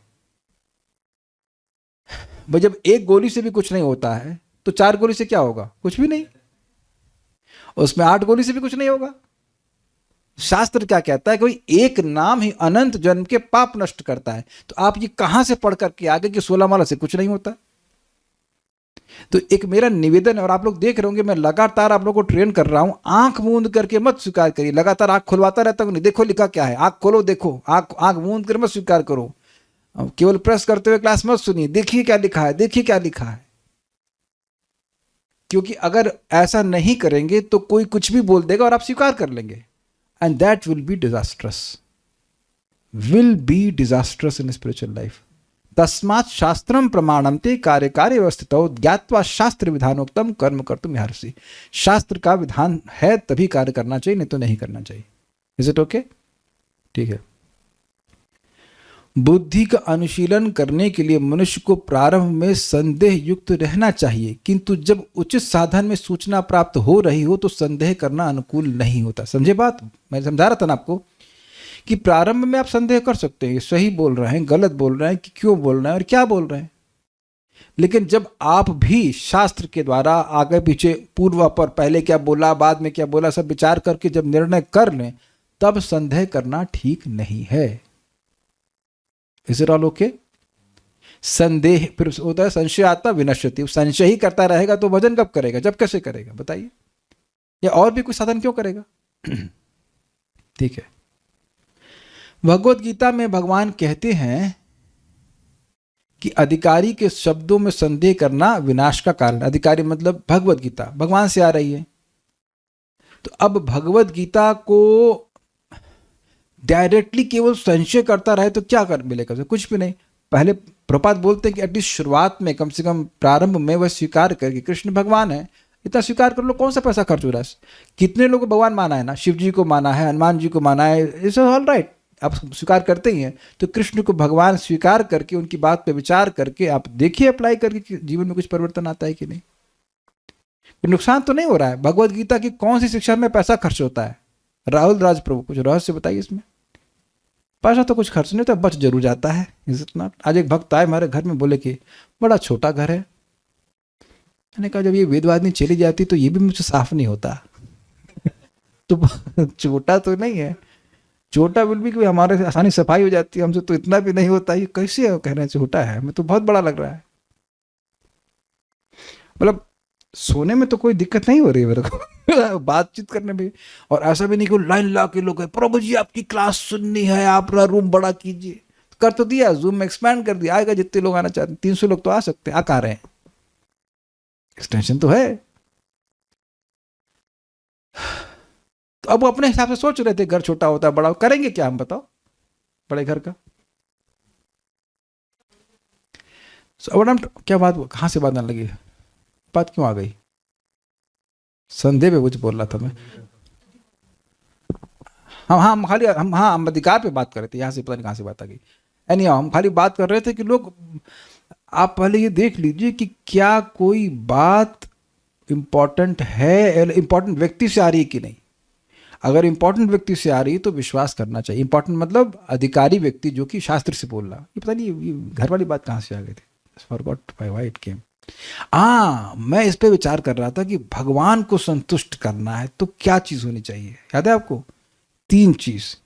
भाई जब एक गोली से भी कुछ नहीं होता है तो 4 गोली से क्या होगा? कुछ भी नहीं। उसमें 8 गोली से भी कुछ नहीं होगा। शास्त्र क्या कहता है कि भाई एक नाम ही अनंत जन्म के पाप नष्ट करता है। तो आप ये कहां से पढ़ करके आगे कि 16 माला से कुछ नहीं होता? तो एक मेरा निवेदन है, और आप लोग देख रहे होंगे मैं लगातार आप लोगों को ट्रेन कर रहा हूं, आंख मूंद करके मत स्वीकार करिए। लगातार आंख खुलवाता रहता हूं, नहीं देखो लिखा क्या है, आंख खोलो देखो, आंख मूंद कर मत स्वीकार करो। केवल प्रेस करते हुए क्लास मत सुनिए, देखिए क्या लिखा है, देखिए क्या लिखा है। क्योंकि अगर ऐसा नहीं करेंगे तो कोई कुछ भी बोल देगा और आप स्वीकार कर लेंगे, and that will be disastrous in spiritual life. तस्मात् शास्त्रम प्रमाणम ते कार्यकारी व्यवस्थितो ज्ञात्वा शास्त्र विधानोक्तम कर्म कर्तुम अर्हसि। शास्त्र का विधान है तभी कार्य करना चाहिए, नहीं तो नहीं करना चाहिए। Is it okay? ठीक है। बुद्धि का अनुशीलन करने के लिए मनुष्य को प्रारंभ में संदेह युक्त रहना चाहिए, किंतु जब उचित साधन में सूचना प्राप्त हो रही हो तो संदेह करना अनुकूल नहीं होता। समझे बात? मैं समझा रहा था ना आपको कि प्रारंभ में आप संदेह कर सकते हैं, सही बोल रहे हैं, गलत बोल रहे हैं, कि क्यों बोल रहे हैं और क्या बोल रहे हैं। लेकिन जब आप भी शास्त्र के द्वारा आगे पीछे, पूर्व पर, पहले क्या बोला, बाद में क्या बोला, सब विचार करके जब निर्णय कर लें, तब संदेह करना ठीक नहीं है। Is it all okay? संदेह फिर होता है संशय आता विनश्यति। संशय ही करता रहेगा तो भजन कब करेगा? जब कैसे करेगा बताइए? या और भी कुछ साधन क्यों करेगा? ठीक है। भगवत गीता में भगवान कहते हैं कि अधिकारी के शब्दों में संदेह करना विनाश का कारण। अधिकारी मतलब भगवत गीता भगवान से आ रही है। तो अब भगवत गीता को डायरेक्टली केवल संशय करता रहे तो क्या कर मिलेगा? कुछ भी नहीं। पहले प्रपात बोलते हैं कि एटलीस्ट शुरुआत में, कम से कम प्रारंभ में वह स्वीकार करके कृष्ण भगवान है, इतना स्वीकार कर लो, कौन सा पैसा खर्च हो रहा है? कितने लोगों को भगवान माना है ना, शिव जी को माना है, हनुमान जी को माना है, इट्स ऑल राइट, आप स्वीकार करते ही हैं। तो कृष्ण को भगवान स्वीकार करके उनकी बात पे विचार करके आप देखिए अप्लाई करके जीवन में कुछ परिवर्तन आता है कि नहीं। नुकसान तो नहीं हो रहा है। भगवत गीता की कौन सी शिक्षा में पैसा खर्च होता है? राहुल राज प्रभु कुछ रहस्य बताइए इसमें। पैसा तो कुछ खर्च नहीं होता, बच जरूर जाता है। Is it not? आज एक भक्त आए हमारे घर में, बोले कि बड़ा छोटा घर है। मैंने कहा जब ये वेदवादिनी चली जाती तो ये भी मुझसे साफ नहीं होता। तो छोटा तो नहीं है, छोटा बिल भी कोई हमारे से आसानी सफाई हो जाती है, हमसे तो इतना भी नहीं होता। ये कैसे कह रहे हैं छोटा है? हमें तो बहुत बड़ा लग रहा है। मतलब सोने में तो कोई दिक्कत नहीं हो रही है मेरे को बातचीत करने में। और ऐसा भी नहीं कि लाइन ला के लोग प्रभु जी आपकी क्लास सुननी है, आप रूम बड़ा कीजिए। कर तो दिया, जूम में एक्सपैंड कर दिया, आएगा जितने लोग आना चाहते हैं। 300 लोग तो आ सकते हैं, आ कहाँ रहे हैं? एक्सटेंशन तो है। तो अब वो अपने हिसाब से सोच रहे थे, घर छोटा होता है बड़ा, करेंगे क्या हम बताओ बड़े घर का? क्या बात, कहां से बात आने लगी? बात क्यों आ गई? संदेह पे कुछ बोल रहा था मैं। हम अधिकार पे बात कर रहे थे, यहां से पता नहीं कहां से बात आ गई। यानी हम खाली बात कर रहे थे कि लोग, आप पहले ये देख लीजिए कि क्या कोई बात इंपॉर्टेंट है, इंपॉर्टेंट व्यक्ति से आ रही है कि नहीं। अगर इंपॉर्टेंट व्यक्ति से आ रही है तो विश्वास करना चाहिए। इंपॉर्टेंट मतलब अधिकारी व्यक्ति जो कि शास्त्र से बोल रहा। ये पता नहीं ये घर वाली बात कहाँ से आ गई थी, फॉरगॉट व्हाई इट केम। मैं इस पे विचार कर रहा था कि भगवान को संतुष्ट करना है तो क्या चीज होनी चाहिए? याद है आपको? 3 चीज।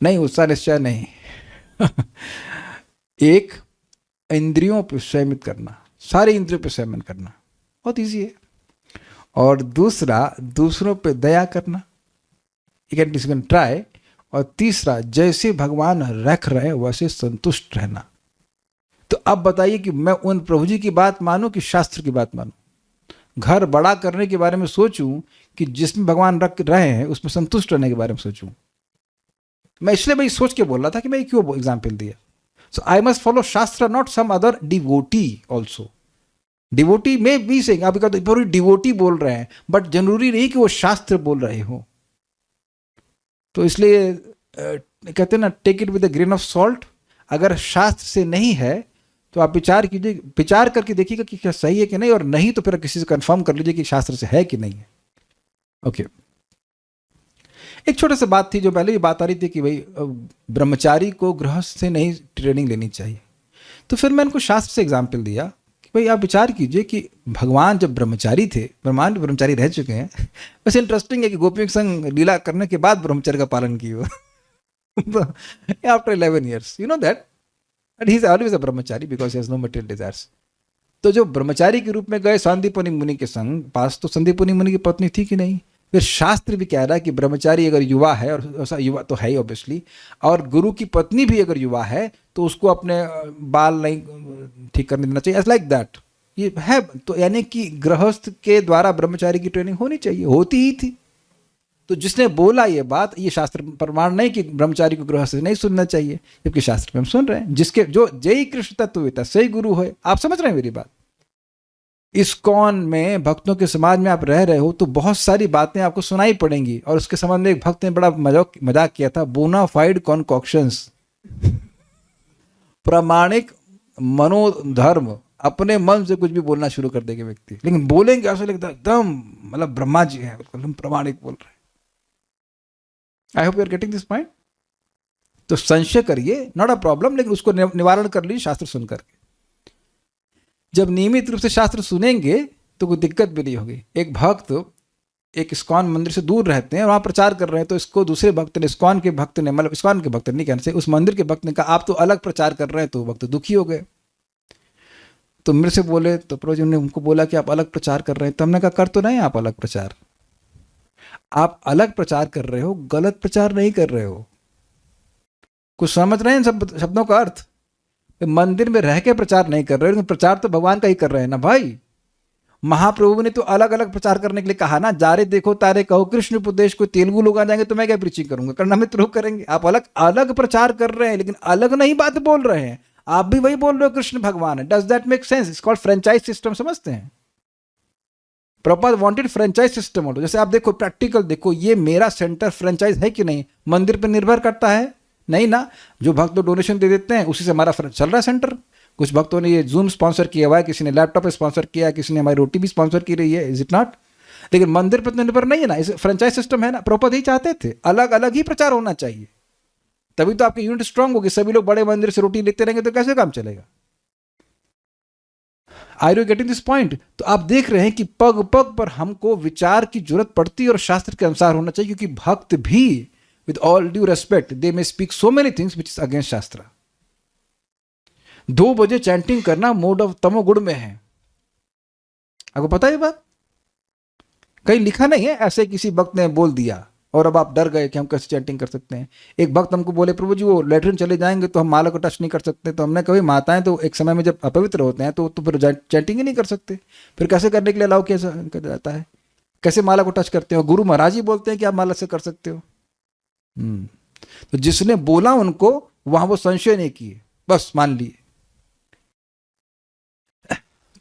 नहीं, उत्साह निश्चय नहीं। एक, इंद्रियों पे संयमित करना, सारे इंद्रियों पे संयमन करना, बहुत इजी है। और दूसरा, दूसरों पे दया करना, यू कैन ट्राई। और तीसरा, जैसे भगवान रख रहे हैं वैसे संतुष्ट रहना। तो अब बताइए कि मैं उन प्रभु जी की बात मानूं कि शास्त्र की बात मानूं? घर बड़ा करने के बारे में सोचूं कि जिसमें भगवान रख रहे हैं उसमें संतुष्ट रहने के बारे में सोचूं? मैं इसलिए भाई सोच के बोल रहा था कि मैं क्यों एग्जाम्पल दिया। So I must follow shastra, not some other devotee also. Devotee में भी से आप कहते पूरी डिवोटी बोल रहे हैं, बट जरूरी नहीं कि वो शास्त्र बोल रहे हो। तो इसलिए कहते हैं ना, take it with a grain of salt. अगर शास्त्र से नहीं है तो आप विचार कीजिए, विचार करके देखिएगा कि क्या सही है कि नहीं, और नहीं तो फिर किसी से कंफर्म कर लीजिए कि शास्त्र से है कि नहीं है। ओके, एक छोटा सा बात थी जो पहले ही बात आ रही थी कि भाई ब्रह्मचारी को गृहस्थ से नहीं ट्रेनिंग लेनी चाहिए। तो फिर मैं उनको शास्त्र से एग्जाम्पल दिया कि भाई आप विचार कीजिए कि भगवान जब ब्रह्मचारी थे, ब्रह्मांड ब्रह्मचारी रह चुके हैं। वैसे इंटरेस्टिंग है कि गोपियों के संग लीला करने के बाद ब्रह्मचर्य का पालन किए after 11 years, you know that, and he is always a brahmachari because he has no material desires. तो जो ब्रह्मचारी के रूप में गए सांदीपनि मुनि के संग, पास तो संदीपनि मुनि की पत्नी थी कि नहीं? फिर शास्त्र भी कह रहा है कि ब्रह्मचारी अगर युवा है, और ऐसा युवा तो है ही ऑब्वियसली, और गुरु की पत्नी भी अगर युवा है तो उसको अपने बाल नहीं ठीक करने देना चाहिए, लाइक दैट। ये है तो यानी कि गृहस्थ के द्वारा ब्रह्मचारी की ट्रेनिंग होनी चाहिए, होती ही थी। तो जिसने बोला ये बात, ये शास्त्र प्रमाण नहीं कि ब्रह्मचारी को गृहस्थ से नहीं सुनना चाहिए, जबकि शास्त्र में हम सुन रहे हैं जिसके जो जय कृष्ण तत्ववेता सही गुरु है। आप समझ रहे हैं मेरी बात? इस्कॉन में भक्तों के समाज में आप रह रहे हो तो बहुत सारी बातें आपको सुनाई पड़ेंगी, और उसके संबंध में एक भक्त ने बड़ा मजाक किया था, बोनाफाइड कॉन्कॉक्शंस, प्रामाणिक मनोधर्म, अपने मन से कुछ भी बोलना शुरू कर देंगे व्यक्ति, लेकिन बोलेंगे ऐसा लगता है एकदम मतलब ब्रह्मा जी हैं, बिल्कुल प्रामाणिक बोल रहे हैं। I hope you are getting this point. तो संशय करिए, नॉट अ प्रॉब्लम, लेकिन उसको निवारण कर लीजिए शास्त्र सुन करके। जब नियमित रूप से शास्त्र सुनेंगे तो कोई दिक्कत भी नहीं होगी। एक भक्त एक इस्कॉन मंदिर से दूर रहते हैं और वहाँ प्रचार कर रहे हैं, तो इसको दूसरे भक्त ने, इस्कॉन के भक्त ने, मतलब इस्कॉन के भक्त नहीं कहने से, उस मंदिर के भक्त ने कहा आप तो अलग प्रचार कर रहे हैं, तो भक्त दुखी हो गए। तो मेरे से बोले, तो प्रभु जी ने उनको बोला कि आप अलग प्रचार कर रहे हैं। तो हमने कहा कर तो नहीं आप अलग प्रचार, आप अलग प्रचार कर रहे हो, गलत प्रचार नहीं कर रहे हो। कुछ समझ रहे हैं सब शब्दों का अर्थ? मंदिर में रह के प्रचार नहीं कर रहे, लेकिन प्रचार तो भगवान का ही कर रहे हैं ना भाई। महाप्रभु ने तो अलग अलग प्रचार करने के लिए कहा ना, जारे देखो तारे कहो कृष्ण उपदेश। कोई तेलुगु लोग आ जाएंगे तो मैं क्या प्रीचिंग करूंगा? करना मित्र लोग करेंगे। आप अलग अलग प्रचार कर रहे हैं, लेकिन अलग नहीं बात बोल रहे हैं। आप भी वही बोल रहे हो कृष्ण भगवान है। Does that make sense? It's called franchise system, समझते हैं? प्रभुपाद वांटेड फ्रेंचाइज सिस्टम हो। जैसे आप देखो, प्रैक्टिकल देखो, ये मेरा सेंटर फ्रेंचाइज है कि नहीं? मंदिर पर निर्भर करता है? नहीं ना। जो भक्त लोग डोनेशन दे देते हैं उसी से हमारा चल रहा है सेंटर। कुछ भक्तों ने ये जूम स्पॉन्सर किया हुआ है, किसी ने लैपटॉप स्पॉन्सर किया, किसी ने हमारी रोटी भी स्पॉन्सर की रही है, इज इट नॉट? लेकिन मंदिर पर निर्भर नहीं है ना, इस फ्रेंचाइज सिस्टम है ना। प्रभुपाद ही चाहते थे अलग अलग ही प्रचार होना चाहिए, तभी तो आपकी यूनिट स्ट्रांग होगी। सभी लोग बड़े मंदिर से रोटी लेते रहेंगे तो कैसे काम चलेगा? Are you getting this point? तो आप देख रहे हैं कि पग पग पर हमको विचार की जरूरत पड़ती है, और शास्त्र के अनुसार होना चाहिए, क्योंकि भक्त भी with all due respect they may speak so many things which is against शास्त्र। 2 बजे चैंटिंग करना मोड ऑफ तमोगुण में है। आपको पता है ये बात? कहीं लिखा नहीं है, ऐसे किसी भक्त ने बोल दिया और अब आप डर गए कि हम कैसे चैंटिंग कर सकते हैं। एक भक्त हमको बोले प्रभु जी वो लेटरिन चले जाएंगे तो हम माला को टच नहीं कर सकते। तो हमने कभी माताएं तो एक समय में जब अपवित्र होते हैं तो फिर चैंटिंग ही नहीं कर सकते, फिर कैसे करने के लिए अलाउ किया जाता है? कैसे माला को टच करते हो? गुरु महाराज ही बोलते हैं कि आप माला से कर सकते हो। तो जिसने बोला उनको वहां वो संशय नहीं किए, बस मान लिए।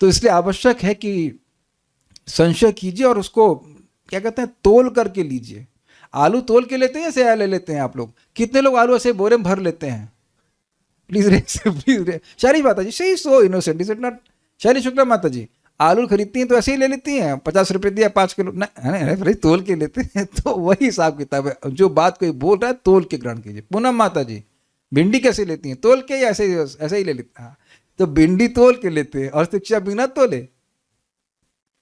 तो इसलिए आवश्यक है कि संशय कीजिए और उसको क्या कहते हैं, तोल करके लीजिए। आलू तोल के लेते हैं, ऐसे ले लेते हैं आप लोग? कितने लोग आलू ऐसे बोरे में भर लेते हैं? प्लीज रे, प्लीज रे। शारी माता ji, she so innocent, is it not? Shari Shukla माता जी आलू खरीदती हैं तो ऐसे ही ले लेती हैं, 50 रुपए दिया 5 किलो, नहीं तोल के लेते हैं। तो वही हिसाब किताब है। जो बात कोई बोल रहा है तोल के ग्रहण कीजिए। पूनम माता जी भिंडी कैसे लेती हैं? तोल के या ऐसे ही ले लेते हैं? तो भिंडी तोल के लेते हैं और शिक्षा बिना तोले।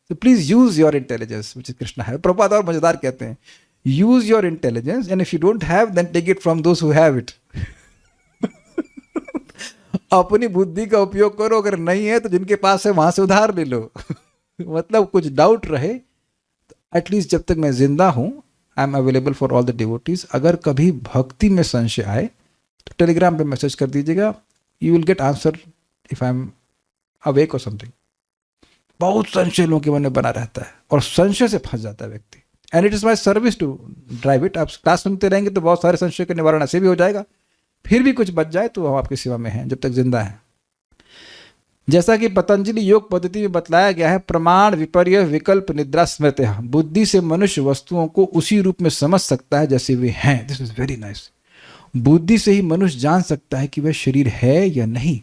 तो please use your intelligence which is Krishna है। प्रभुपाद और मजेदार कहते हैं, use your intelligence and if you don't have then take it from those who have it. अपनी बुद्धि का उपयोग करो, अगर नहीं है तो जिनके पास है वहां से उधार ले लो। मतलब कुछ डाउट रहे तो एटलीस्ट जब तक मैं जिंदा हूं I am available for all the devotees. अगर कभी भक्ति में संशय आए तो टेलीग्राम पे मैसेज कर दीजिएगा, you will get answer if I am awake और समथिंग। बहुत संशय लोगों के मन में बना रहता है और संशय से फंस जाता है व्यक्ति, and it is my service to drive it. आप क्लास सुनते रहेंगे तो बहुत सारे संशय का निवारण ऐसे भी हो जाएगा। फिर भी कुछ बच जाए तो हम आपकी सेवा में हैं जब तक जिंदा हैं। जैसा कि पतंजलि योग पद्धति में बतलाया गया है, प्रमाण विपर्य विकल्प निद्रा स्मृति, बुद्धि से मनुष्य वस्तुओं को उसी रूप में समझ सकता है जैसे वे हैं। This is very nice. बुद्धि से ही मनुष्य जान सकता है कि वह शरीर है या नहीं।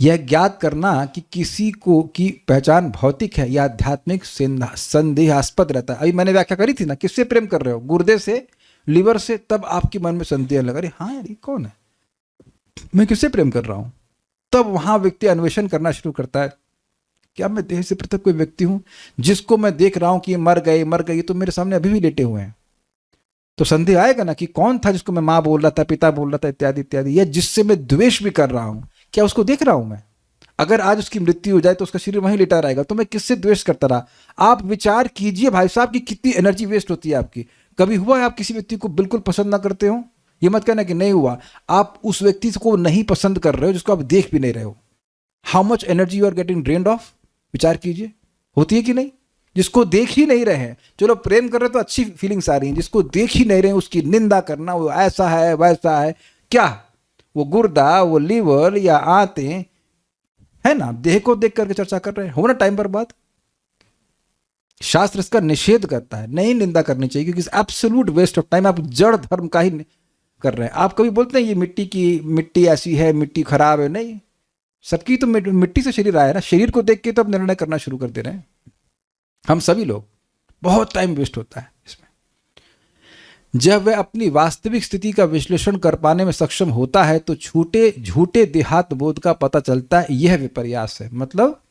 यह ज्ञात करना कि किसी को की पहचान भौतिक है या आध्यात्मिक संदेहास्पद रहता है। अभी मैंने व्याख्या करी थी ना, किससे प्रेम कर रहे हो, गुर्दे से, लिवर से, तब आपके मन में संदेह लगा, अरे हाँ यार ये कौन है, मैं किससे प्रेम कर रहा हूं। तब वहां व्यक्ति अन्वेषण करना शुरू करता है, क्या मैं देह से पृथक कोई व्यक्ति हूं जिसको मैं देख रहा हूं कि ये मर गए, तो मेरे सामने अभी भी लेटे हुए हैं। तो संदेह आएगा ना कि कौन था जिसको मैं माँ बोल रहा था, पिता बोल रहा था, इत्यादि इत्यादि, या जिससे मैं द्वेष भी कर रहा हूं, क्या उसको देख रहा हूं मैं। अगर आज उसकी मृत्यु हो जाए तो उसका शरीर वहीं लेटा रहेगा, तो मैं किससे द्वेष करता रहा। आप विचार कीजिए भाई साहब कि कितनी एनर्जी वेस्ट होती है आपकी। कभी हुआ है आप किसी व्यक्ति को बिल्कुल पसंद ना करते हो, ये मत कहना कि नहीं हुआ, आप उस व्यक्ति को नहीं पसंद कर रहे हो जिसको आप देख भी नहीं रहे हो। How much energy you are getting drained off, विचार कीजिए, होती है कि नहीं। जिसको देख ही नहीं रहे हैं, चलो प्रेम कर रहे तो अच्छी फीलिंग्स आ रही हैं, जिसको देख ही नहीं रहे हैं उसकी निंदा करना, वो ऐसा है वैसा है, क्या वो गुर्दा, वो लीवर या आंतें है ना, देह को देख करके चर्चा कर रहे हैं, हो ना टाइम बर्बाद। शास्त्र इसका निषेध करता है, नहीं निंदा करनी चाहिए, क्योंकि एब्सोल्यूट वेस्ट ऑफ टाइम। आप जड़ धर्म का ही कर रहे हैं। आप कभी बोलते हैं ये मिट्टी ऐसी है, मिट्टी खराब है, नहीं, सबकी तो मिट्टी से शरीर आया है ना। शरीर को देख के तो अब निर्णय करना शुरू कर दे रहे हैं हम सभी लोग। बहुत टाइम वेस्ट होता है इसमें। जब वह अपनी वास्तविक स्थिति का विश्लेषण कर पाने में सक्षम होता है तो झूठे देहात बोध का पता चलता है। यह विपर्यास है, मतलब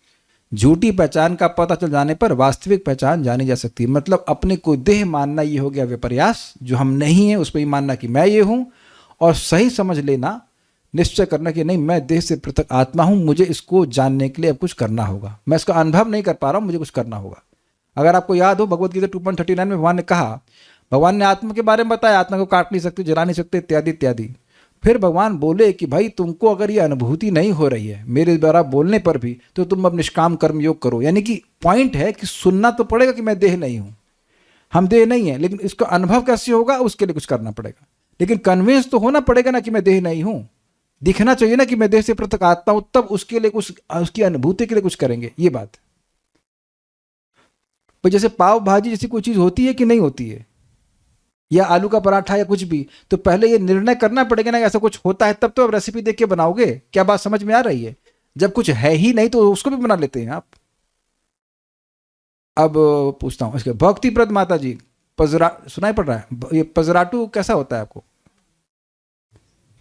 झूठी पहचान का पता चल जाने पर वास्तविक पहचान जानी जा सकती है। मतलब अपने को देह मानना ये हो गया विपर्यास, जो हम नहीं है उस पर ही मानना कि मैं ये हूं, और सही समझ लेना, निश्चय करना कि नहीं मैं देह से पृथक आत्मा हूं, मुझे इसको जानने के लिए अब कुछ करना होगा, मैं इसका अनुभव नहीं कर पा रहा हूं, मुझे कुछ करना होगा। अगर आपको याद हो भगवत गीता 2.39 में भगवान ने कहा, भगवान ने आत्मा के बारे में बताया, आत्मा को काट नहीं सकते, जला नहीं सकते, इत्यादि इत्यादि। फिर भगवान बोले कि भाई तुमको अगर ये अनुभूति नहीं हो रही है मेरे द्वारा बोलने पर भी, तो तुम अब निष्काम कर्म योग करो। यानी कि पॉइंट है कि सुनना तो पड़ेगा कि मैं देह नहीं हूं, हम देह नहीं है, लेकिन इसका अनुभव कैसे होगा उसके लिए कुछ करना पड़ेगा। लेकिन कन्विंस तो होना पड़ेगा ना कि मैं देह नहीं हूं, दिखना चाहिए ना कि मैं देह से पृथक आत्मा हूं, तब उसके लिए कुछ, उसकी अनुभूति के लिए कुछ करेंगे। ये बात है। जैसे पाव भाजी जैसी कोई चीज होती है कि नहीं होती है, या आलू का पराठा या कुछ भी, तो पहले ये निर्णय करना पड़ेगा ना कि ऐसा कुछ होता है, तब तो आप रेसिपी देख के बनाओगे। क्या बात समझ में आ रही है। जब कुछ है ही नहीं तो उसको भी बना लेते हैं आप। अब पूछता हूं इसके, भक्तिप्रद माता जी, सुनाई पड़ रहा है, ये पजराटू कैसा होता है आपको,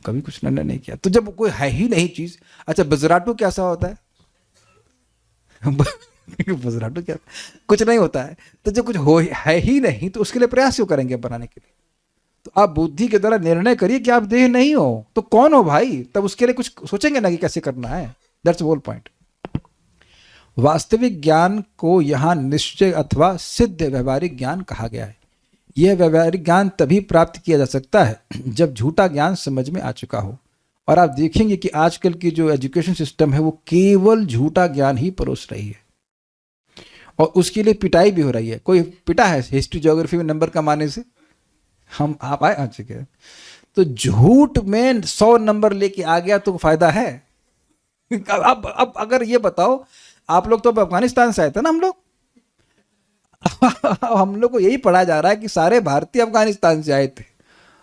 कभी कुछ निर्णय नहीं किया तो जब कोई है ही नहीं चीज। अच्छा बजराटू कैसा होता है बजराटू क्या, कुछ नहीं होता है, तो जब कुछ हो है ही नहीं तो उसके लिए प्रयास क्यों करेंगे बनाने के लिए। तो आप बुद्धि के द्वारा निर्णय करिए कि आप देह नहीं हो, तो कौन हो भाई, तब उसके लिए कुछ सोचेंगे ना कि कैसे करना है। That's whole point. वास्तविक ज्ञान को यहां निश्चय अथवा सिद्ध व्यवहारिक ज्ञान कहा गया है। यह व्यवहारिक ज्ञान तभी प्राप्त किया जा सकता है जब झूठा ज्ञान समझ में आ चुका हो। और आप देखेंगे कि आजकल की जो एजुकेशन सिस्टम है वो केवल झूठा ज्ञान ही परोस रही है, और उसके लिए पिटाई भी हो रही है। कोई पिटा है हिस्ट्री ज्योग्राफी में नंबर कमाने से, हम आप आए आ चुके हैं। तो झूठ में 100 नंबर लेके आ गया तो फायदा है। अब अगर ये बताओ, आप लोग तो अब अफगानिस्तान से आए थे ना, हम लोग को यही पढ़ाया जा रहा है कि सारे भारतीय अफगानिस्तान से आए थे।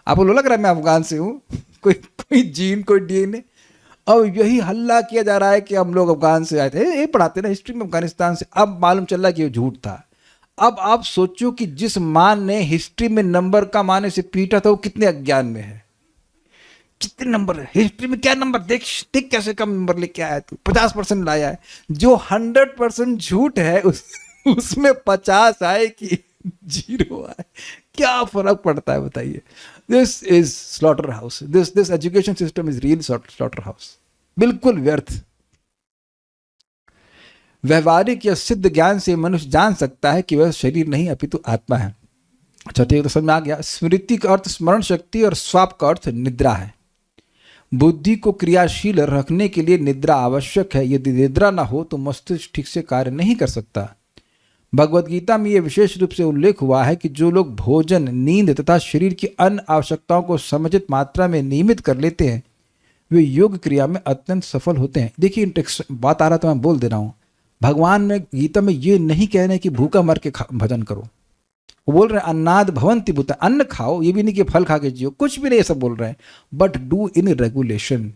आपको लग रहा है मैं अफगान से हूँ, कोई जीन कोई डीएनए। अब यही हल्ला किया जा रहा है कि हम लोग अफगान से आए थे, ये पढ़ाते ना हिस्ट्री में अफगानिस्तान से। अब मालूम चल रहा है कि ये झूठ था। अब आप सोचो कि जिस मान ने हिस्ट्री में नंबर का माने से पीटा था वो कितने अज्ञान में है। कितने नंबर है हिस्ट्री में, क्या नंबर देख कैसे कम नंबर लेके आया तू, 50% लाया है। जो 100% झूठ है उसमें 50 आए कि 0 आए, क्या फर्क पड़ता है बताइए। This is slaughter house, this education system is real slaughter house, बिल्कुल व्यर्थ। व्यवहारिक या सिद्ध ज्ञान से मनुष्य जान सकता है कि वह शरीर नहीं अपितु आत्मा है। अच्छा ठीक है, तो समझ में आ गया। स्मृति का अर्थ स्मरण शक्ति और स्वाप का अर्थ निद्रा है। बुद्धि को क्रियाशील रखने के लिए निद्रा आवश्यक है। यदि निद्रा ना हो तो मस्तिष्क ठीक से कार्य नहीं कर सकता। भगवद गीता में यह विशेष रूप से उल्लेख हुआ है कि जो लोग भोजन, नींद तथा शरीर की अन्य आवश्यकताओं को समुचित मात्रा में नियमित कर लेते हैं वे योग क्रिया में अत्यंत सफल होते हैं। देखिए बात आ रहा तो मैं बोल दे रहा हूँ, भगवान ने गीता में ये नहीं कह रहे कि भूखा मर के भजन करो, वो बोल रहे हैं अन्नाद भवंति भूता, अन्न खाओ, ये भी नहीं कि फल खा के जियो, कुछ भी नहीं, ये सब बोल रहे हैं, बट डू इन रेगुलेशन।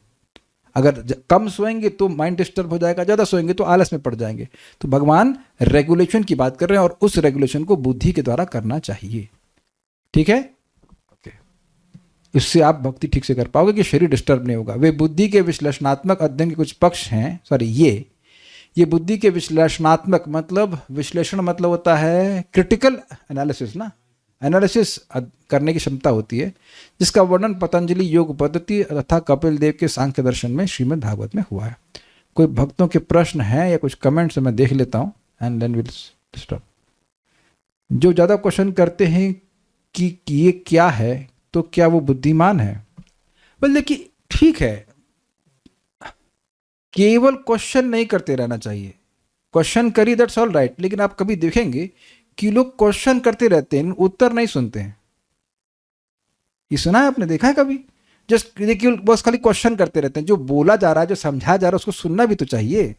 अगर कम सोएंगे तो माइंड डिस्टर्ब हो जाएगा, ज़्यादा सोएंगे तो आलस में पड़ जाएंगे। तो भगवान रेगुलेशन की बात कर रहे हैं और उस रेगुलेशन को बुद्धि के द्वारा करना चाहिए। ठीक है, ओके, इससे आप भक्ति ठीक से कर पाओगे कि शरीर डिस्टर्ब नहीं होगा। वे बुद्धि के विश्लेषणात्मक अध्ययन के कुछ पक्ष हैं, सॉरी ये बुद्धि के विश्लेषणात्मक मतलब, विश्लेषण मतलब होता है क्रिटिकल एनालिसिस ना, एनालिसिस करने की क्षमता होती है, जिसका वर्णन पतंजलि योग पद्धति तथा कपिल देव के सांख्य दर्शन में श्रीमद् भागवत में हुआ है। कोई भक्तों के प्रश्न हैं या कुछ कमेंट्स मैं देख लेता हूँ एंड देन विल स्टॉप। जो ज़्यादा क्वेश्चन करते हैं कि ये क्या है, तो क्या वो बुद्धिमान है? बोल देखिए ठीक है, केवल क्वेश्चन नहीं करते रहना चाहिए, क्वेश्चन करिए दैट्स ऑल राइट, लेकिन आप कभी देखेंगे कि लोग क्वेश्चन करते रहते हैं, उत्तर नहीं सुनते हैं। ये सुना है आपने, देखा है कभी? जस्ट देखिए बस खाली क्वेश्चन करते रहते हैं, जो बोला जा रहा है, जो समझाया जा रहा है, उसको सुनना भी तो चाहिए।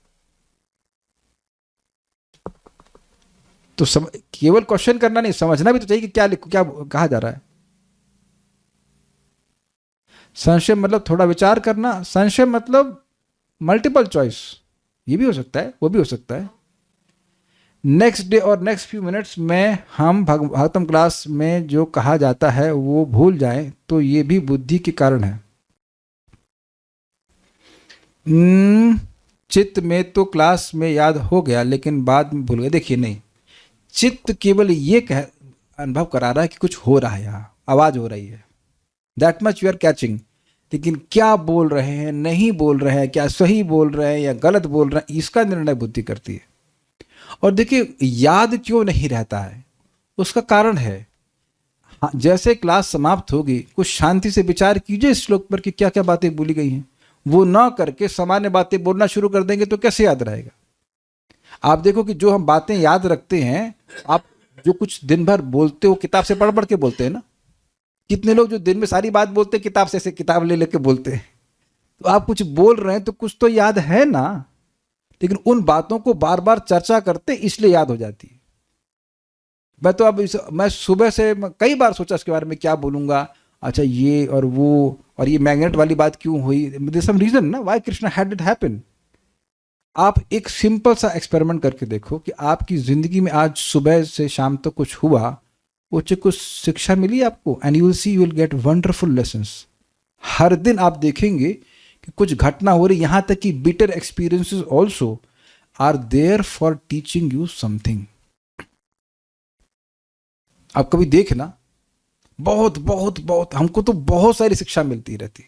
तो केवल क्वेश्चन करना नहीं, समझना भी तो चाहिए कि क्या कहा जा रहा है। संशय मतलब थोड़ा विचार करना, संशय मतलब मल्टीपल चॉइस, ये भी हो सकता है, वो भी हो सकता है। नेक्स्ट डे और नेक्स्ट फ्यू मिनट्स में हम भागवतम क्लास में जो कहा जाता है वो भूल जाएं, तो ये भी बुद्धि के कारण है। चित्त में तो क्लास में याद हो गया लेकिन बाद में भूल गए। देखिए नहीं, चित्त केवल ये अनुभव करा रहा है कि कुछ हो रहा है, यहाँ आवाज हो रही है, that much you are catching, लेकिन क्या बोल रहे हैं, नहीं बोल रहे हैं, क्या सही बोल रहे हैं या गलत बोल रहे हैं, इसका निर्णय बुद्धि करती है। और देखिए याद क्यों नहीं रहता है, उसका कारण है, हाँ, जैसे क्लास समाप्त होगी कुछ शांति से विचार कीजिए इस श्लोक पर कि क्या क्या बातें बोली गई हैं। वो ना करके सामान्य बातें बोलना शुरू कर देंगे तो कैसे याद रहेगा? आप देखो कि जो हम बातें याद रखते हैं, आप जो कुछ दिन भर बोलते हो किताब से पढ़ पढ़ के बोलते हैं ना, कितने लोग जो दिन में सारी बात बोलते हैं किताब से, किताब ले लेके बोलते हैं। तो आप कुछ बोल रहे हैं तो कुछ तो याद है ना, लेकिन उन बातों को बार बार चर्चा करते इसलिए याद हो जाती है। मैं तो अब मैं सुबह से कई बार सोचा इसके बारे में क्या बोलूंगा, अच्छा ये और वो, और ये मैग्नेट वाली बात क्यों हुई, देयर सम रीजन ना why Krishna had it happen. आप एक सिंपल सा एक्सपेरिमेंट करके देखो कि आपकी जिंदगी में आज सुबह से शाम तक कुछ हुआ, वो कुछ शिक्षा मिली आपको, and you will see, you will get wonderful lessons. हर दिन आप देखेंगे कि कुछ घटना हो रही, यहाँ तक कि bitter experiences also are there for teaching you something. आप कभी देखना, बहुत बहुत बहुत हमको तो बहुत सारी शिक्षा मिलती रहती।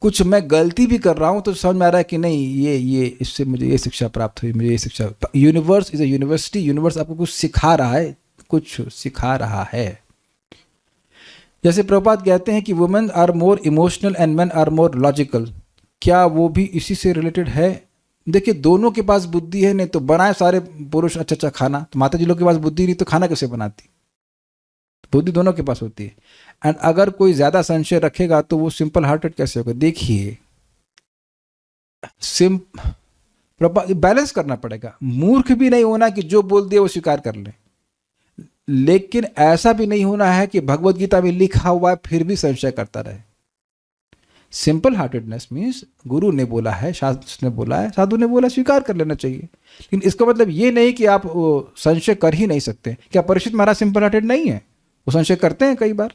कुछ मैं गलती भी कर रहा हूँ तो समझ में आ रहा है कि नहीं ये इससे मुझे ये शिक्षा प्राप्त हुई, मुझे ये शिक्षा। Universe is a university, universe आपको कुछ सिखा रहा है, कुछ सिखा रहा है। जैसे प्रभुपाद कहते हैं कि women are more emotional and men are more logical, क्या वो भी इसी से रिलेटेड है? देखिए दोनों के पास बुद्धि है, नहीं तो बनाए सारे पुरुष अच्छा अच्छा खाना, तो माता जी लोग के पास बुद्धि नहीं तो खाना कैसे बनाती? बुद्धि दोनों के पास होती है। एंड अगर कोई ज्यादा संशय रखेगा तो वो सिंपल हार्टेड कैसे होगा? देखिए बैलेंस करना पड़ेगा, मूर्ख भी नहीं होना कि जो बोल दिया वो स्वीकार कर ले, लेकिन ऐसा भी नहीं होना है कि भगवत गीता में लिखा हुआ है फिर भी संशय करता रहे। सिंपल हार्टेडनेस मीन्स गुरु ने बोला है, शास्त्र ने बोला है, साधु ने बोला, स्वीकार कर लेना चाहिए। लेकिन इसका मतलब ये नहीं कि आप संशय कर ही नहीं सकते। क्या परीक्षित महाराज सिंपल हार्टेड नहीं है? वो संशय करते हैं, कई बार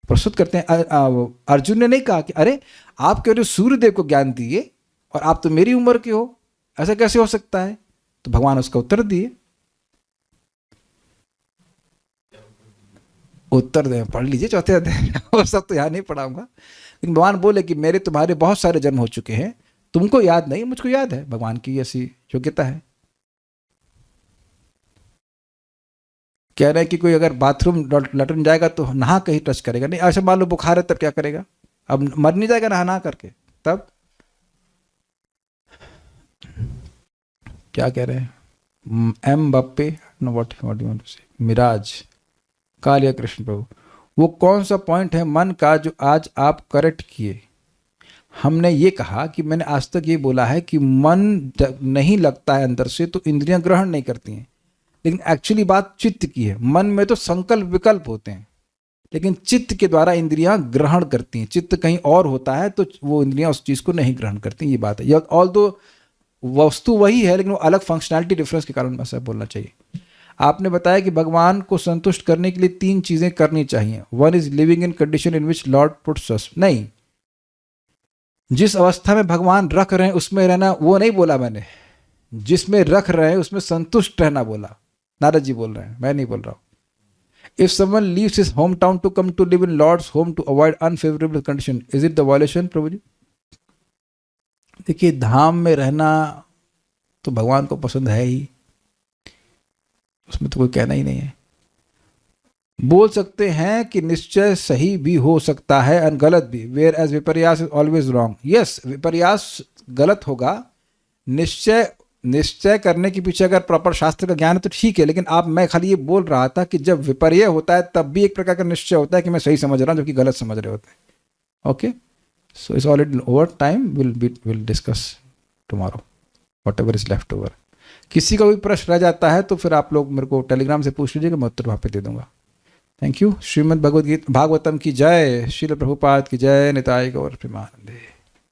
प्रस्तुत करते हैं। अर्जुन ने नहीं कहा कि अरे आप कह रहे हो सूर्यदेव को ज्ञान दिए और आप तो मेरी उम्र के हो, ऐसा कैसे हो सकता है? तो भगवान उसका उत्तर दिए, उत्तर दे पढ़ लीजिए चौथे अध्याय, और सब तो यहाँ नहीं पढ़ाऊंगा। लेकिन भगवान बोले कि मेरे तुम्हारे बहुत सारे जन्म हो चुके हैं, तुमको याद नहीं, मुझको याद है। भगवान की ऐसी योग्यता है। कह रहे हैं कि कोई अगर बाथरूम लैट्रिन जाएगा तो नहा के ही टच करेगा, नहीं ऐसा मान लो बुखार है तब क्या करेगा? अब मर नहीं जाएगा नहा करके? तब क्या कह रहे हैं? Mbappe know what you want to say, Miraj Kaliya Krishna प्रभु, वो कौन सा पॉइंट है मन का जो आज आप करेक्ट किए? हमने ये कहा कि मैंने आज तक ये बोला है कि मन जब नहीं लगता है अंदर से तो इंद्रियां ग्रहण नहीं करती हैं, लेकिन एक्चुअली बात चित्त की है। मन में तो संकल्प विकल्प होते हैं, लेकिन चित्त के द्वारा इंद्रियां ग्रहण करती हैं। चित्त कहीं और होता है तो वो इंद्रियां उस चीज़ को नहीं ग्रहण करती, ये बात है। ऑल दो वस्तु वही है, लेकिन वो अलग फंक्शनैलिटी डिफरेंस के कारण ऐसा बोलना चाहिए। आपने बताया कि भगवान को संतुष्ट करने के लिए 3 चीज़ें करनी चाहिए। One is living in condition in which lord puts us. नहीं, जिस अवस्था में भगवान रख रहे हैं उसमें रहना, वो नहीं बोला मैंने। जिसमें रख रहे हैं उसमें संतुष्ट रहना बोला। नारद जी बोल रहे हैं, मैं नहीं बोल रहा हूँ। If someone leaves his home town to come to live in lord's home to avoid unfavourable condition, is it the violation प्रभु जी? देखिए, धाम में रहना तो भगवान को पसंद है ही, उसमें तो कोई कहना ही नहीं है। बोल सकते हैं कि निश्चय सही भी हो सकता है और गलत भी, वेयर एज विपर्यास इज ऑलवेज रॉन्ग। यस, विपर्यास गलत होगा। निश्चय करने के पीछे अगर प्रॉपर शास्त्र का ज्ञान है तो ठीक है, लेकिन मैं खाली ये बोल रहा था कि जब विपर्य होता है तब भी एक प्रकार का निश्चय होता है कि मैं सही समझ रहा हूँ, जबकि गलत समझ रहे होते हैं। Okay, so it's already over time, will discuss tomorrow what ever is left over. किसी का भी प्रश्न रह जाता है तो फिर आप लोग मेरे को टेलीग्राम से पूछ लीजिएगा, मैं उत्तर वहाँ पे दे दूंगा। Thank you. श्रीमद् भागवतम की जय, श्रील प्रभुपाद की जय, निताय गौर प्रेमानंदे।